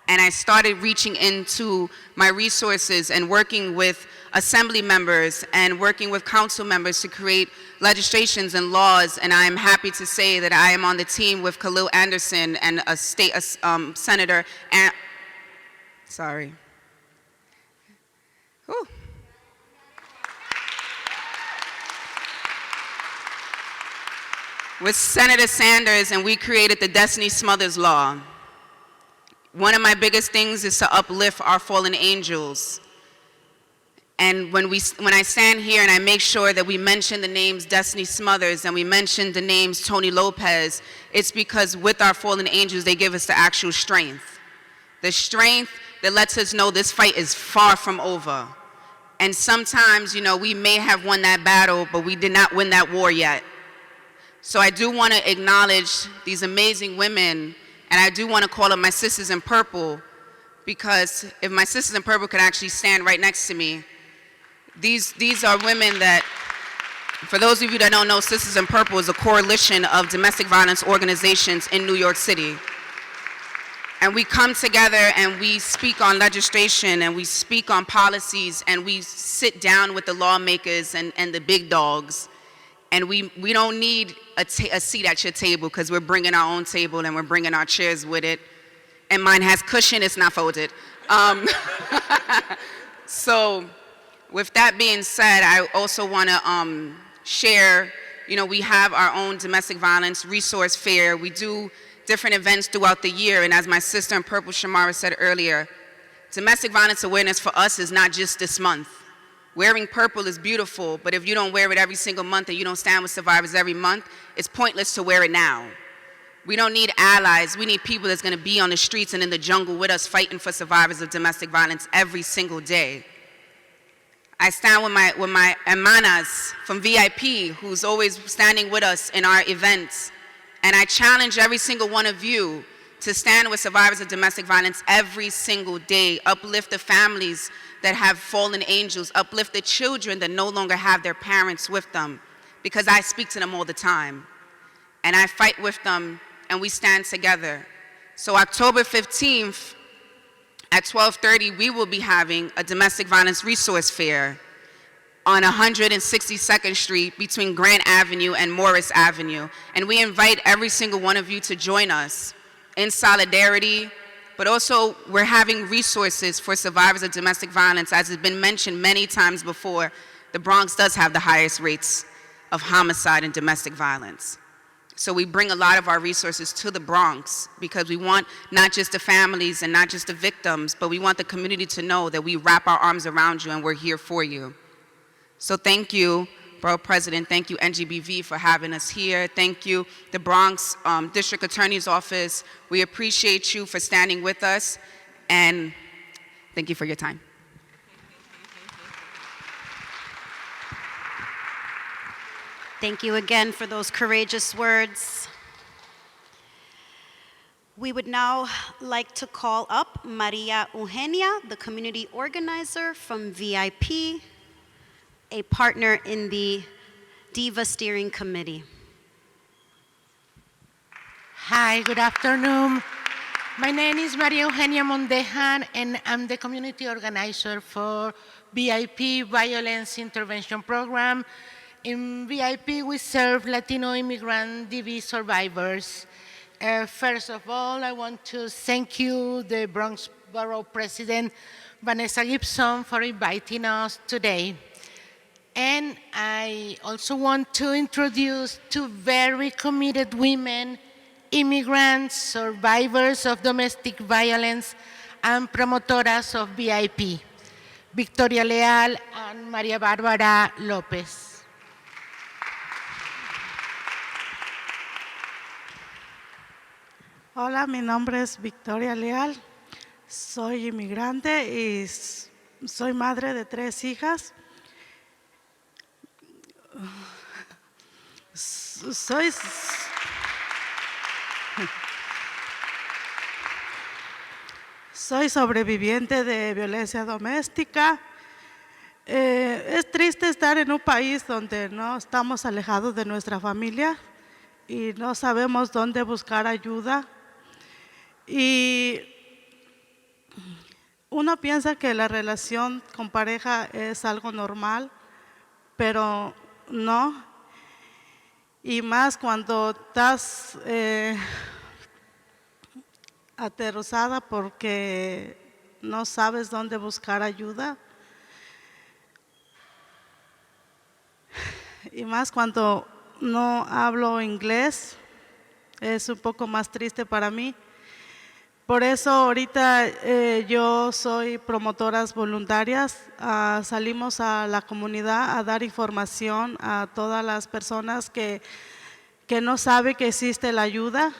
And I started reaching into my resources and working with assembly members and working with council members to create legislations and laws. And I am happy to say that I am on the team with Khalil Anderson and a state senator. And sorry. Whew. With Senator Sanders, and we created the Destiny Smothers Law. One of my biggest things is to uplift our fallen angels. And when I stand here and I make sure that we mention the names Destiny Smothers and we mention the names Tony Lopez, it's because with our fallen angels, they give us the actual strength. The strength that lets us know this fight is far from over. And sometimes, we may have won that battle, but we did not win that war yet. So I do want to acknowledge these amazing women. And I do want to call up my sisters in purple, because if my sisters in purple could actually stand right next to me, these are women that, for those of you that don't know, Sisters in Purple is a coalition of domestic violence organizations in New York City. And we come together and we speak on legislation and we speak on policies and we sit down with the lawmakers and the big dogs. And we don't need a seat at your table because we're bringing our own table and we're bringing our chairs with it. And mine has cushion, it's not folded. So with that being said, I also want to share. You know, we have our own domestic violence resource fair. We do different events throughout the year, and as my sister in purple, Shamara, said earlier, domestic violence awareness for us is not just this month. Wearing purple is beautiful, but if you don't wear it every single month and you don't stand with survivors every month, it's pointless to wear it now. We don't need allies. We need people that's going to be on the streets and in the jungle with us fighting for survivors of domestic violence every single day. I stand with my hermanas from VIP, who's always standing with us in our events. And I challenge every single one of you to stand with survivors of domestic violence every single day. Uplift the families that have fallen angels. Uplift the children that no longer have their parents with them. Because I speak to them all the time. And I fight with them, and we stand together. So October 15th at 12:30, we will be having a domestic violence resource fair on 162nd Street between Grant Avenue and Morris Avenue. And we invite every single one of you to join us in solidarity, but also we're having resources for survivors of domestic violence. As has been mentioned many times before, the Bronx does have the highest rates of homicide and domestic violence. So we bring a lot of our resources to the Bronx because we want not just the families and not just the victims, but we want the community to know that we wrap our arms around you and we're here for you. So thank you, Borough President. Thank you, NGBV, for having us here. Thank you, the Bronx District Attorney's Office. We appreciate you for standing with us, and thank you for your time. Thank you again for those courageous words. We would now like to call up Maria Eugenia, the community organizer from VIP, a partner in the DIVA Steering Committee. Hi, good afternoon. My name is Maria Eugenia Mondejan, and I'm the community organizer for VIP Violence Intervention Program. In VIP, we serve Latino immigrant DV survivors. First of all, I want to thank you, the Bronx Borough President, Vanessa Gibson, for inviting us today. And I also want to introduce two very committed women, immigrants, survivors of domestic violence, and promotoras of VIP, Victoria Leal and María Bárbara López. Hola, mi nombre es Victoria Leal, soy inmigrante y soy madre de 3 hijas. Soy sobreviviente de violencia doméstica. Es triste estar en un país donde no estamos alejados de nuestra familia y no sabemos dónde buscar ayuda. Y uno piensa que la relación con pareja es algo normal, pero no. Y más cuando estás aterrorizada porque no sabes dónde buscar ayuda. Y más cuando no hablo inglés, es un poco más triste para mí. Por eso ahorita yo soy promotoras voluntarias, salimos a la comunidad a dar información a todas las personas que no saben que existe la ayuda,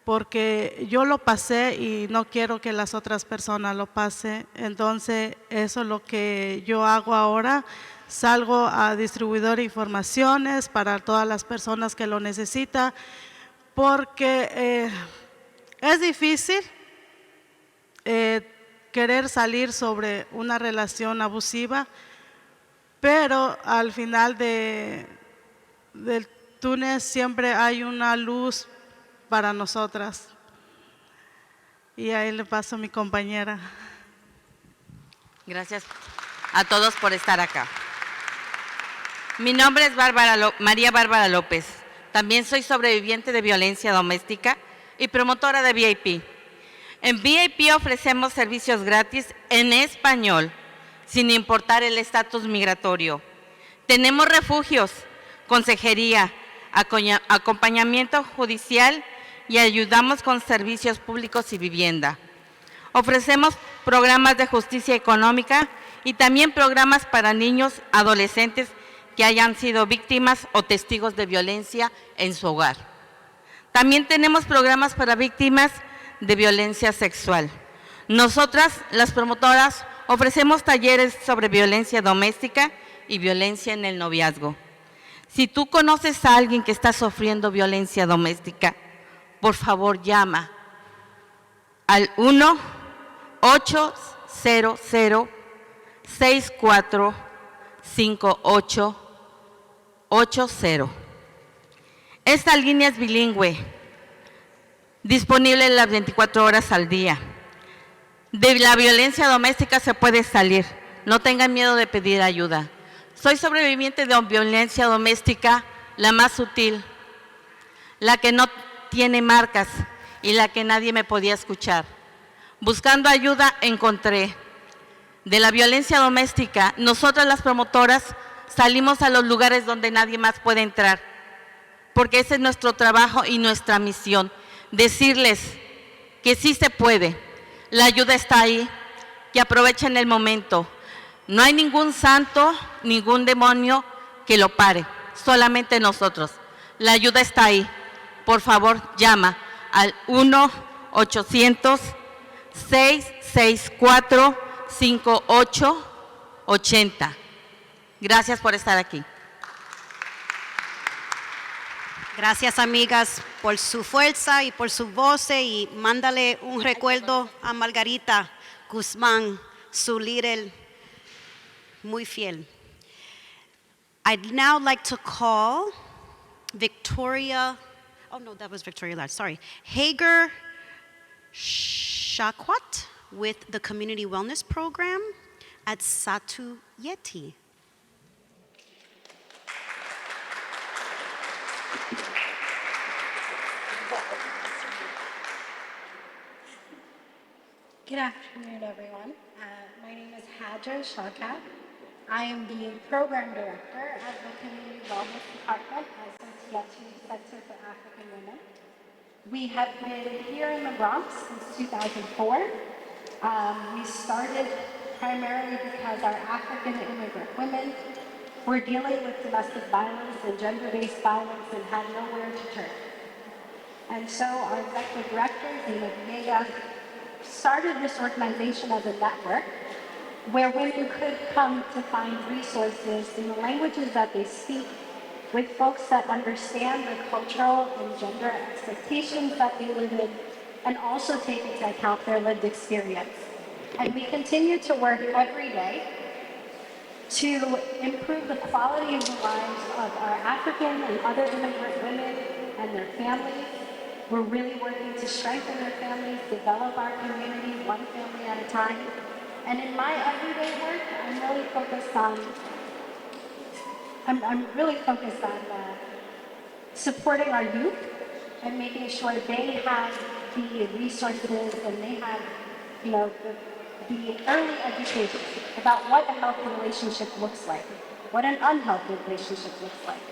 porque yo lo pasé y no quiero que las otras personas lo pasen. Entonces eso es lo que yo hago ahora, salgo a distribuir informaciones para todas las personas que lo necesitan, porque es difícil querer salir sobre una relación abusiva, pero al final del túnel siempre hay una luz para nosotras. Y ahí le paso a mi compañera. Gracias a todos por estar acá. Mi nombre es María Bárbara López. También soy sobreviviente de violencia doméstica y promotora de VIP. En VIP ofrecemos servicios gratis en español, sin importar el estatus migratorio. Tenemos refugios, consejería, acompañamiento judicial y ayudamos con servicios públicos y vivienda. Ofrecemos programas de justicia económica y también programas para niños, adolescentes que hayan sido víctimas o testigos de violencia en su hogar. También tenemos programas para víctimas de violencia sexual. Nosotras, las promotoras, ofrecemos talleres sobre violencia doméstica y violencia en el noviazgo. Si tú conoces a alguien que está sufriendo violencia doméstica, por favor llama al 1-800-645880. Esta línea es bilingüe, disponible las 24 horas al día. De la violencia doméstica se puede salir. No tengan miedo de pedir ayuda. Soy sobreviviente de violencia doméstica, la más sutil, la que no tiene marcas y la que nadie me podía escuchar. Buscando ayuda encontré. De la violencia doméstica, nosotras las promotoras salimos a los lugares donde nadie más puede entrar, porque ese es nuestro trabajo y nuestra misión, decirles que sí se puede, la ayuda está ahí, que aprovechen el momento. No hay ningún santo, ningún demonio que lo pare, solamente nosotros. La ayuda está ahí. Por favor, llama al 1-800-664-5880. Gracias por estar aquí. Gracias, amigas, por su fuerza y por su voz, y mándale un recuerdo a Margarita Guzmán, su líder muy fiel. I'd now like to call Victoria, oh no, that was Victoria Lodge, sorry. Hager Shakwat with the Community Wellness Program at Satu Yeti. Good afternoon, everyone. My name is Hajar Shawkat. I am the Program Director of the Community Wellness Department at Society Center for African Women. We have been here in the Bronx since 2004. We started primarily because our African immigrant women were dealing with domestic violence and gender-based violence and had nowhere to turn. And so our executive director, Dina Villegas, started this organization as a network where women could come to find resources in the languages that they speak, with folks that understand the cultural and gender expectations that they live in, and also take into account their lived experience. And we continue to work every day to improve the quality of the lives of our African and other immigrant women and their families. We're really working to strengthen their families, develop our community one family at a time. And in my everyday work, I'm really focused on supporting our youth and making sure they have the resources and they have, the early education about what a healthy relationship looks like, what an unhealthy relationship looks like.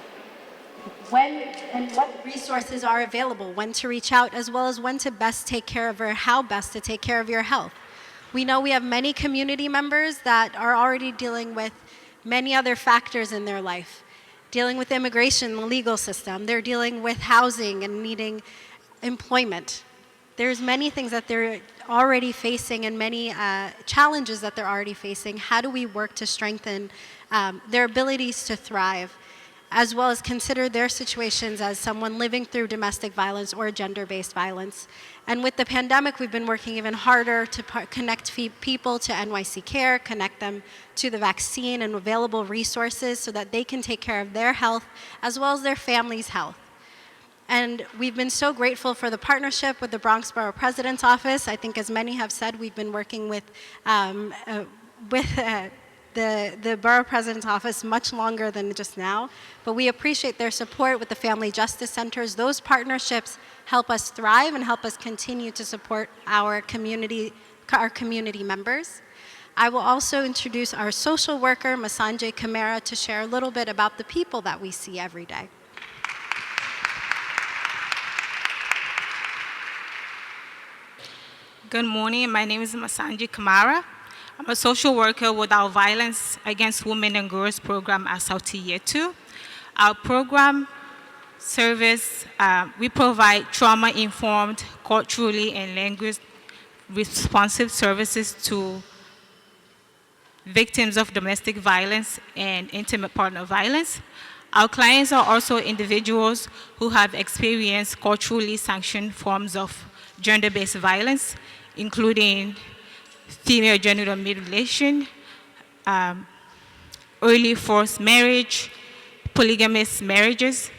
When and what resources are available, when to reach out, as well as when to best take care of or how best to take care of your health. We know we have many community members that are already dealing with many other factors in their life, dealing with immigration, the legal system. They're dealing with housing and needing employment. There's many things that they're already facing and many challenges that they're already facing. How do we work to strengthen their abilities to thrive, as well as consider their situations as someone living through domestic violence or gender-based violence? And with the pandemic, we've been working even harder to connect people to NYC Care, connect them to the vaccine and available resources so that they can take care of their health as well as their family's health. And we've been so grateful for the partnership with the Bronx Borough President's Office. I think as many have said, we've been working with the Borough President's Office much longer than just now, but we appreciate their support with the Family Justice Centers. Those partnerships help us thrive and help us continue to support our community members. I will also introduce our social worker, Masanje Kamara, to share a little bit about the people that we see every day. Good morning. My name is Masanje Kamara. I'm a social worker with our Violence Against Women and Girls program at South Year 2. Our program we provide trauma-informed, culturally and language responsive services to victims of domestic violence and intimate partner violence. Our clients are also individuals who have experienced culturally sanctioned forms of gender-based violence, including female genital mutilation, early forced marriage, polygamous marriages.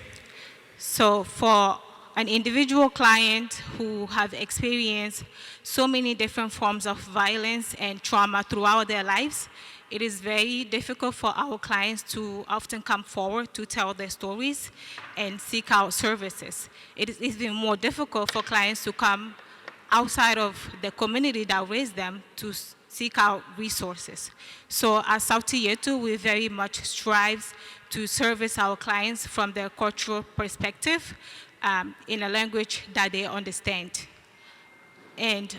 So for an individual client who have experienced so many different forms of violence and trauma throughout their lives, it is very difficult for our clients to often come forward to tell their stories and seek out services. It is even more difficult for clients to come outside of the community that raised them to seek out resources. So at South Year 2, we very much strive to service our clients from their cultural perspective in a language that they understand. And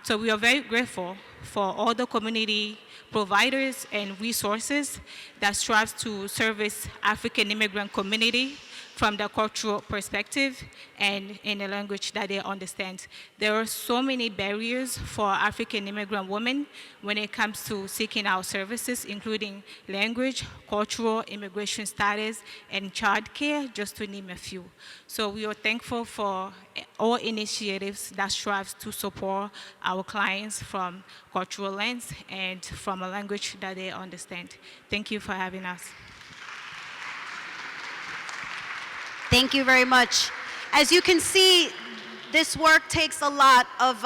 so we are very grateful for all the community providers and resources that strive to service African immigrant community from the cultural perspective and in a language that they understand. There are so many barriers for African immigrant women when it comes to seeking out services, including language, cultural, immigration status, and childcare, just to name a few. So we are thankful for all initiatives that strive to support our clients from cultural lens and from a language that they understand. Thank you for having us. Thank you very much. As you can see, this work takes a lot of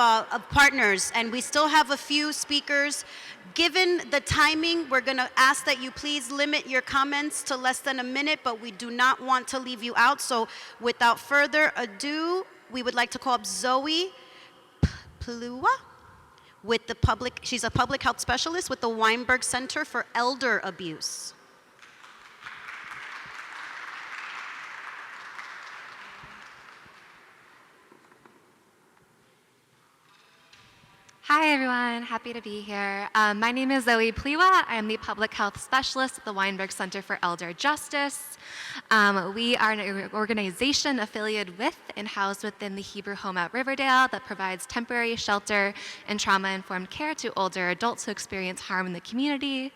partners, and we still have a few speakers. Given the timing, we're going to ask that you please limit your comments to less than a minute, but we do not want to leave you out. So without further ado, we would like to call up Zoe Plua with she's a public health specialist with the Weinberg Center for Elder Abuse. Hi everyone, happy to be here. My name is Zoe Pliwa. I am the Public Health Specialist at the Weinberg Center for Elder Justice. We are an organization affiliated with and housed within the Hebrew Home at Riverdale that provides temporary shelter and trauma-informed care to older adults who experience harm in the community.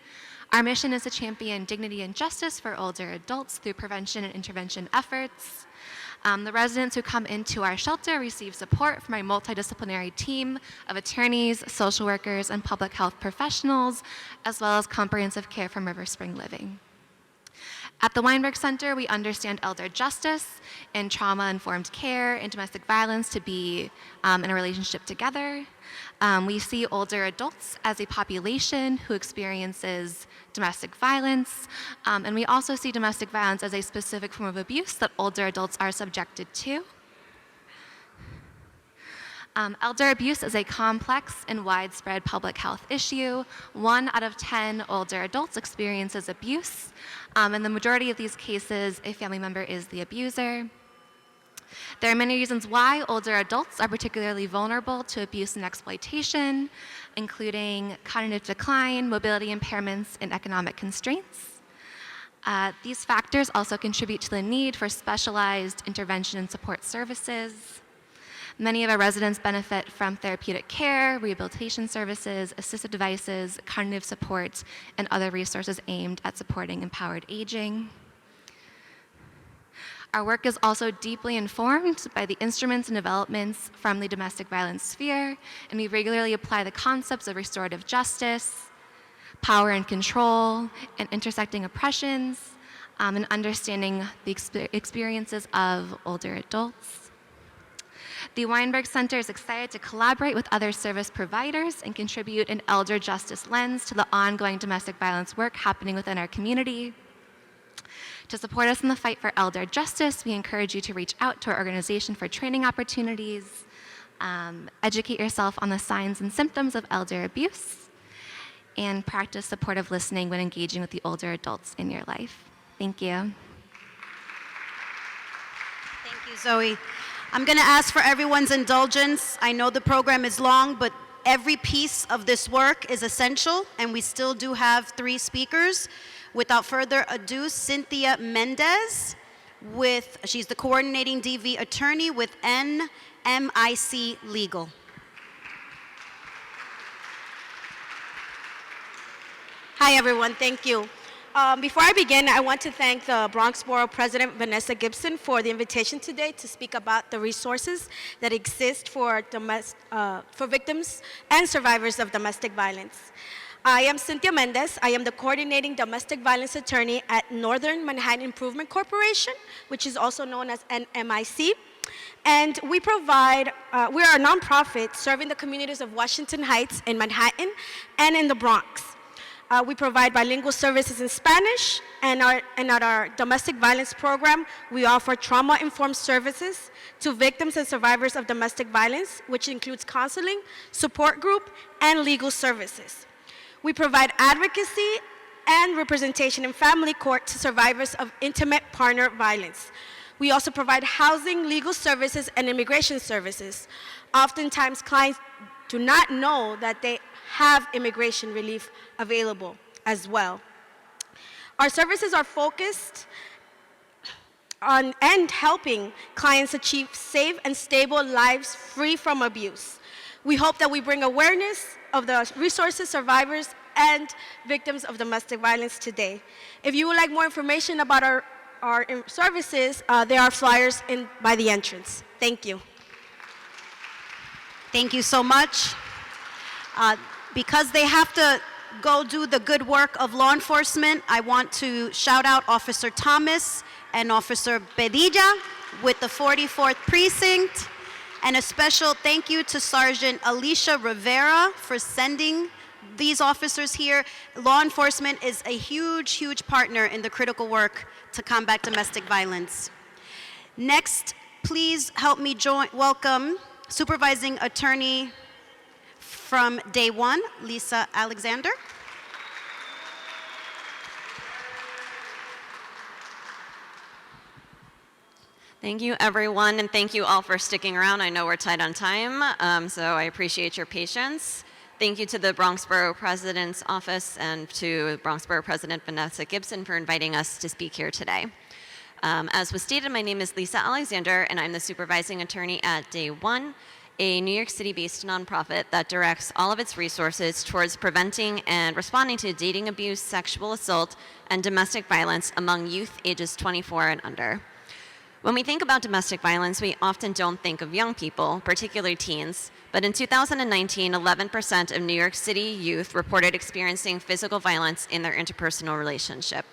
Our mission is to champion dignity and justice for older adults through prevention and intervention efforts. The residents who come into our shelter receive support from a multidisciplinary team of attorneys, social workers, and public health professionals, as well as comprehensive care from River Spring Living. At the Weinberg Center, we understand elder justice and trauma-informed care and domestic violence to be in a relationship together. We see older adults as a population who experiences domestic violence, and we also see domestic violence as a specific form of abuse that older adults are subjected to. Elder abuse is a complex and widespread public health issue. 1 out of 10 older adults experiences abuse. In the majority of these cases, a family member is the abuser. There are many reasons why older adults are particularly vulnerable to abuse and exploitation, including cognitive decline, mobility impairments, and economic constraints. These factors also contribute to the need for specialized intervention and support services. Many of our residents benefit from therapeutic care, rehabilitation services, assistive devices, cognitive support, and other resources aimed at supporting empowered aging. Our work is also deeply informed by the instruments and developments from the domestic violence sphere, and we regularly apply the concepts of restorative justice, power and control, and intersecting oppressions, and understanding the experiences of older adults. The Weinberg Center is excited to collaborate with other service providers and contribute an elder justice lens to the ongoing domestic violence work happening within our community. To support us in the fight for elder justice, we encourage you to reach out to our organization for training opportunities, educate yourself on the signs and symptoms of elder abuse, and practice supportive listening when engaging with the older adults in your life. Thank you. Thank you, Zoe. I'm going to ask for everyone's indulgence. I know the program is long, but every piece of this work is essential, and we still do have 3 speakers. Without further ado, Cynthia Mendez, she's the coordinating DV attorney with NMIC Legal. Hi, everyone. Thank you. Before I begin, I want to thank the Bronx Borough President, Vanessa Gibson, for the invitation today to speak about the resources that exist for victims and survivors of domestic violence. I am Cynthia Mendez. I am the coordinating domestic violence attorney at Northern Manhattan Improvement Corporation, which is also known as NMIC. And we are a nonprofit serving the communities of Washington Heights in Manhattan and in the Bronx. We provide bilingual services in Spanish, and at our domestic violence program, we offer trauma-informed services to victims and survivors of domestic violence, which includes counseling, support group, and legal services. We provide advocacy and representation in family court to survivors of intimate partner violence. We also provide housing, legal services, and immigration services. Oftentimes, clients do not know that they have immigration relief available as well. Our services are focused on and helping clients achieve safe and stable lives free from abuse. We hope that we bring awareness of the resources survivors and victims of domestic violence today. If you would like more information about our services, there are flyers by the entrance. Thank you. Thank you so much. Because they have to go do the good work of law enforcement, I want to shout out Officer Thomas and Officer Bedilla with the 44th Precinct, and a special thank you to Sergeant Alicia Rivera for sending these officers here. Law enforcement is a huge, huge partner in the critical work to combat domestic violence. Next, please help me welcome Supervising Attorney from Day One, Lisa Alexander. Thank you, everyone, and thank you all for sticking around. I know we're tight on time, so I appreciate your patience. Thank you to the Bronx Borough President's Office and to Bronx Borough President Vanessa Gibson for inviting us to speak here today. As was stated, my name is Lisa Alexander, and I'm the supervising attorney at Day One, a New York City-based nonprofit that directs all of its resources towards preventing and responding to dating abuse, sexual assault, and domestic violence among youth ages 24 and under. When we think about domestic violence, we often don't think of young people, particularly teens, but in 2019, 11% of New York City youth reported experiencing physical violence in their interpersonal relationship.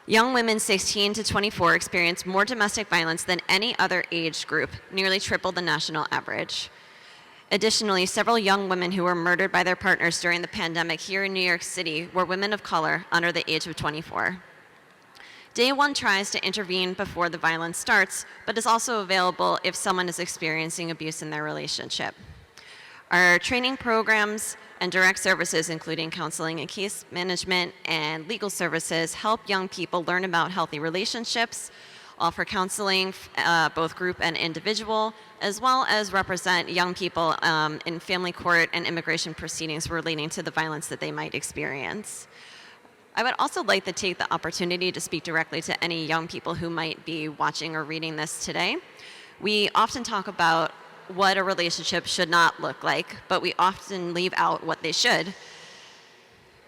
Young women 16 to 24 experience more domestic violence than any other age group, nearly triple the national average. Additionally, several young women who were murdered by their partners during the pandemic here in New York City were women of color under the age of 24. Day One tries to intervene before the violence starts, but is also available if someone is experiencing abuse in their relationship. Our training programs and direct services, including counseling and case management and legal services, help young people learn about healthy relationships, offer counseling, both group and individual, as well as represent young people in family court and immigration proceedings relating to the violence that they might experience. I would also like to take the opportunity to speak directly to any young people who might be watching or reading this today. We often talk about what a relationship should not look like, but we often leave out what they should.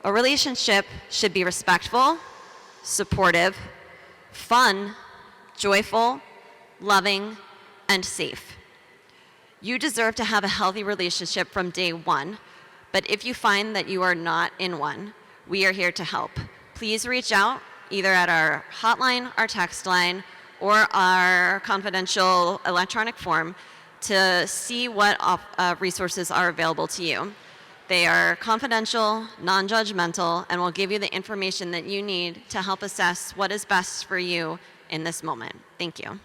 A relationship should be respectful, supportive, fun, joyful, loving, and safe. You deserve to have a healthy relationship from day one, but if you find that you are not in one, we are here to help. Please reach out either at our hotline, our text line, or our confidential electronic form to see what resources are available to you. They are confidential, non-judgmental, and will give you the information that you need to help assess what is best for you in this moment. Thank you.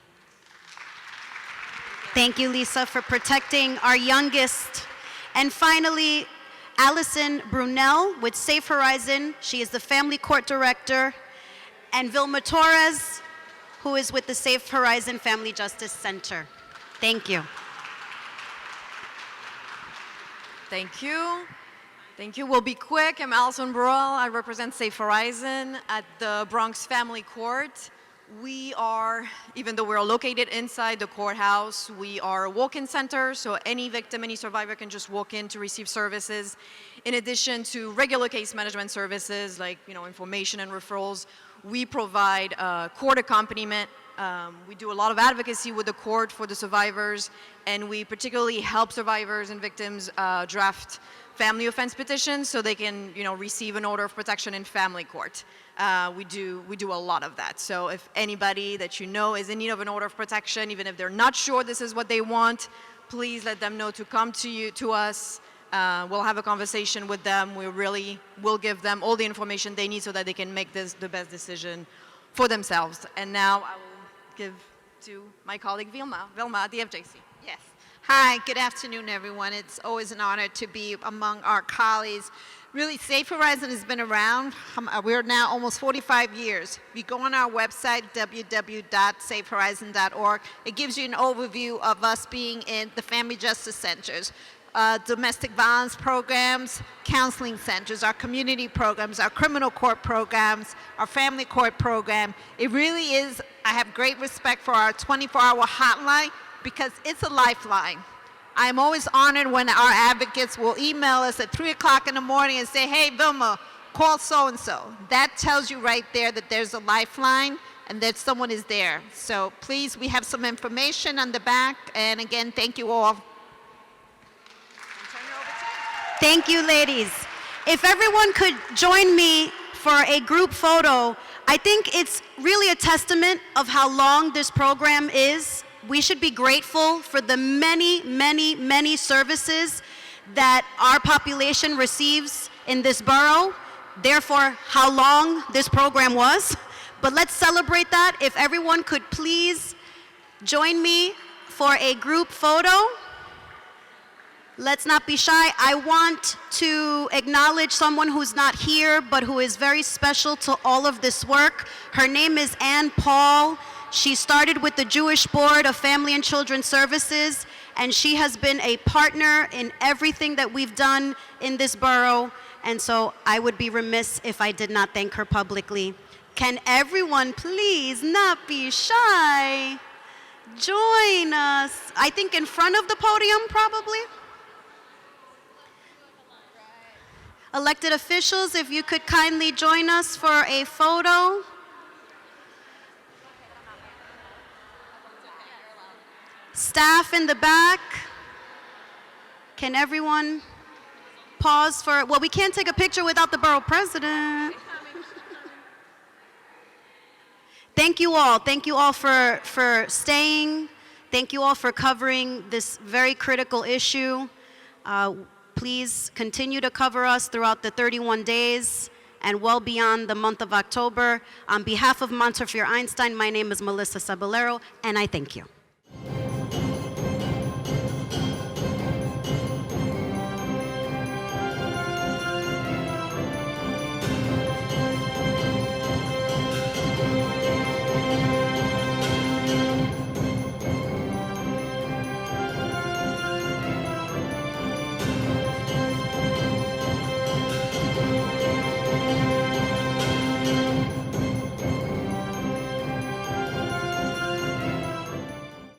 Thank you, Lisa, for protecting our youngest. And finally, Allison Brunel with Safe Horizon. She is the Family Court Director. And Vilma Torres, who is with the Safe Horizon Family Justice Center. Thank you. Thank you. Thank you. We'll be quick. I'm Allison Burrell. I represent Safe Horizon at the Bronx Family Court. We are, even though we're located inside the courthouse, we are a walk-in center, so any victim, any survivor can just walk in to receive services. In addition to regular case management services like information and referrals, we provide court accompaniment. We do a lot of advocacy with the court for the survivors, and we particularly help survivors and victims draft family offense petitions so they can receive an order of protection in family court. We do a lot of that. So if anybody that you know is in need of an order of protection, even if they're not sure this is what they want, please let them know to come to us. We'll have a conversation with them. We'll give them all the information they need so that they can make this the best decision for themselves. And now I will give to my colleague Vilma at the FJC. Yes. Hi, good afternoon, everyone. It's always an honor to be among our colleagues. Really, Safe Horizon has been around. We're now almost 45 years. You go on our website, www.safehorizon.org. It gives you an overview of us being in the family justice centers, domestic violence programs, counseling centers, our community programs, our criminal court programs, our family court program. It really is, I have great respect for our 24-hour hotline because it's a lifeline. I'm always honored when our advocates will email us at 3 o'clock in the morning and say, hey, Vilma, call so-and-so. That tells you right there that there's a lifeline and that someone is there. So please, we have some information on the back. And again, thank you all. Thank you, ladies. If everyone could join me for a group photo, I think it's really a testament of how long this program is. We should be grateful for the many, many, many services that our population receives in this borough, therefore how long this program was. But let's celebrate that. If everyone could please join me for a group photo. Let's not be shy. I want to acknowledge someone who's not here, but who is very special to all of this work. Her name is Ann Paul. She started with the Jewish Board of Family and Children Services, and she has been a partner in everything that we've done in this borough, and so I would be remiss if I did not thank her publicly. Can everyone please not be shy? Join us. I think in front of the podium, probably. Elected officials, if you could kindly join us for a photo. Staff in the back, can everyone pause for, well, we can't take a picture without the borough president. Thank you all for staying. Thank you all for covering this very critical issue. Please continue to cover us throughout the 31 days and well beyond the month of October. On behalf of Montefiore Einstein, my name is Melissa Ceballero, and I thank you.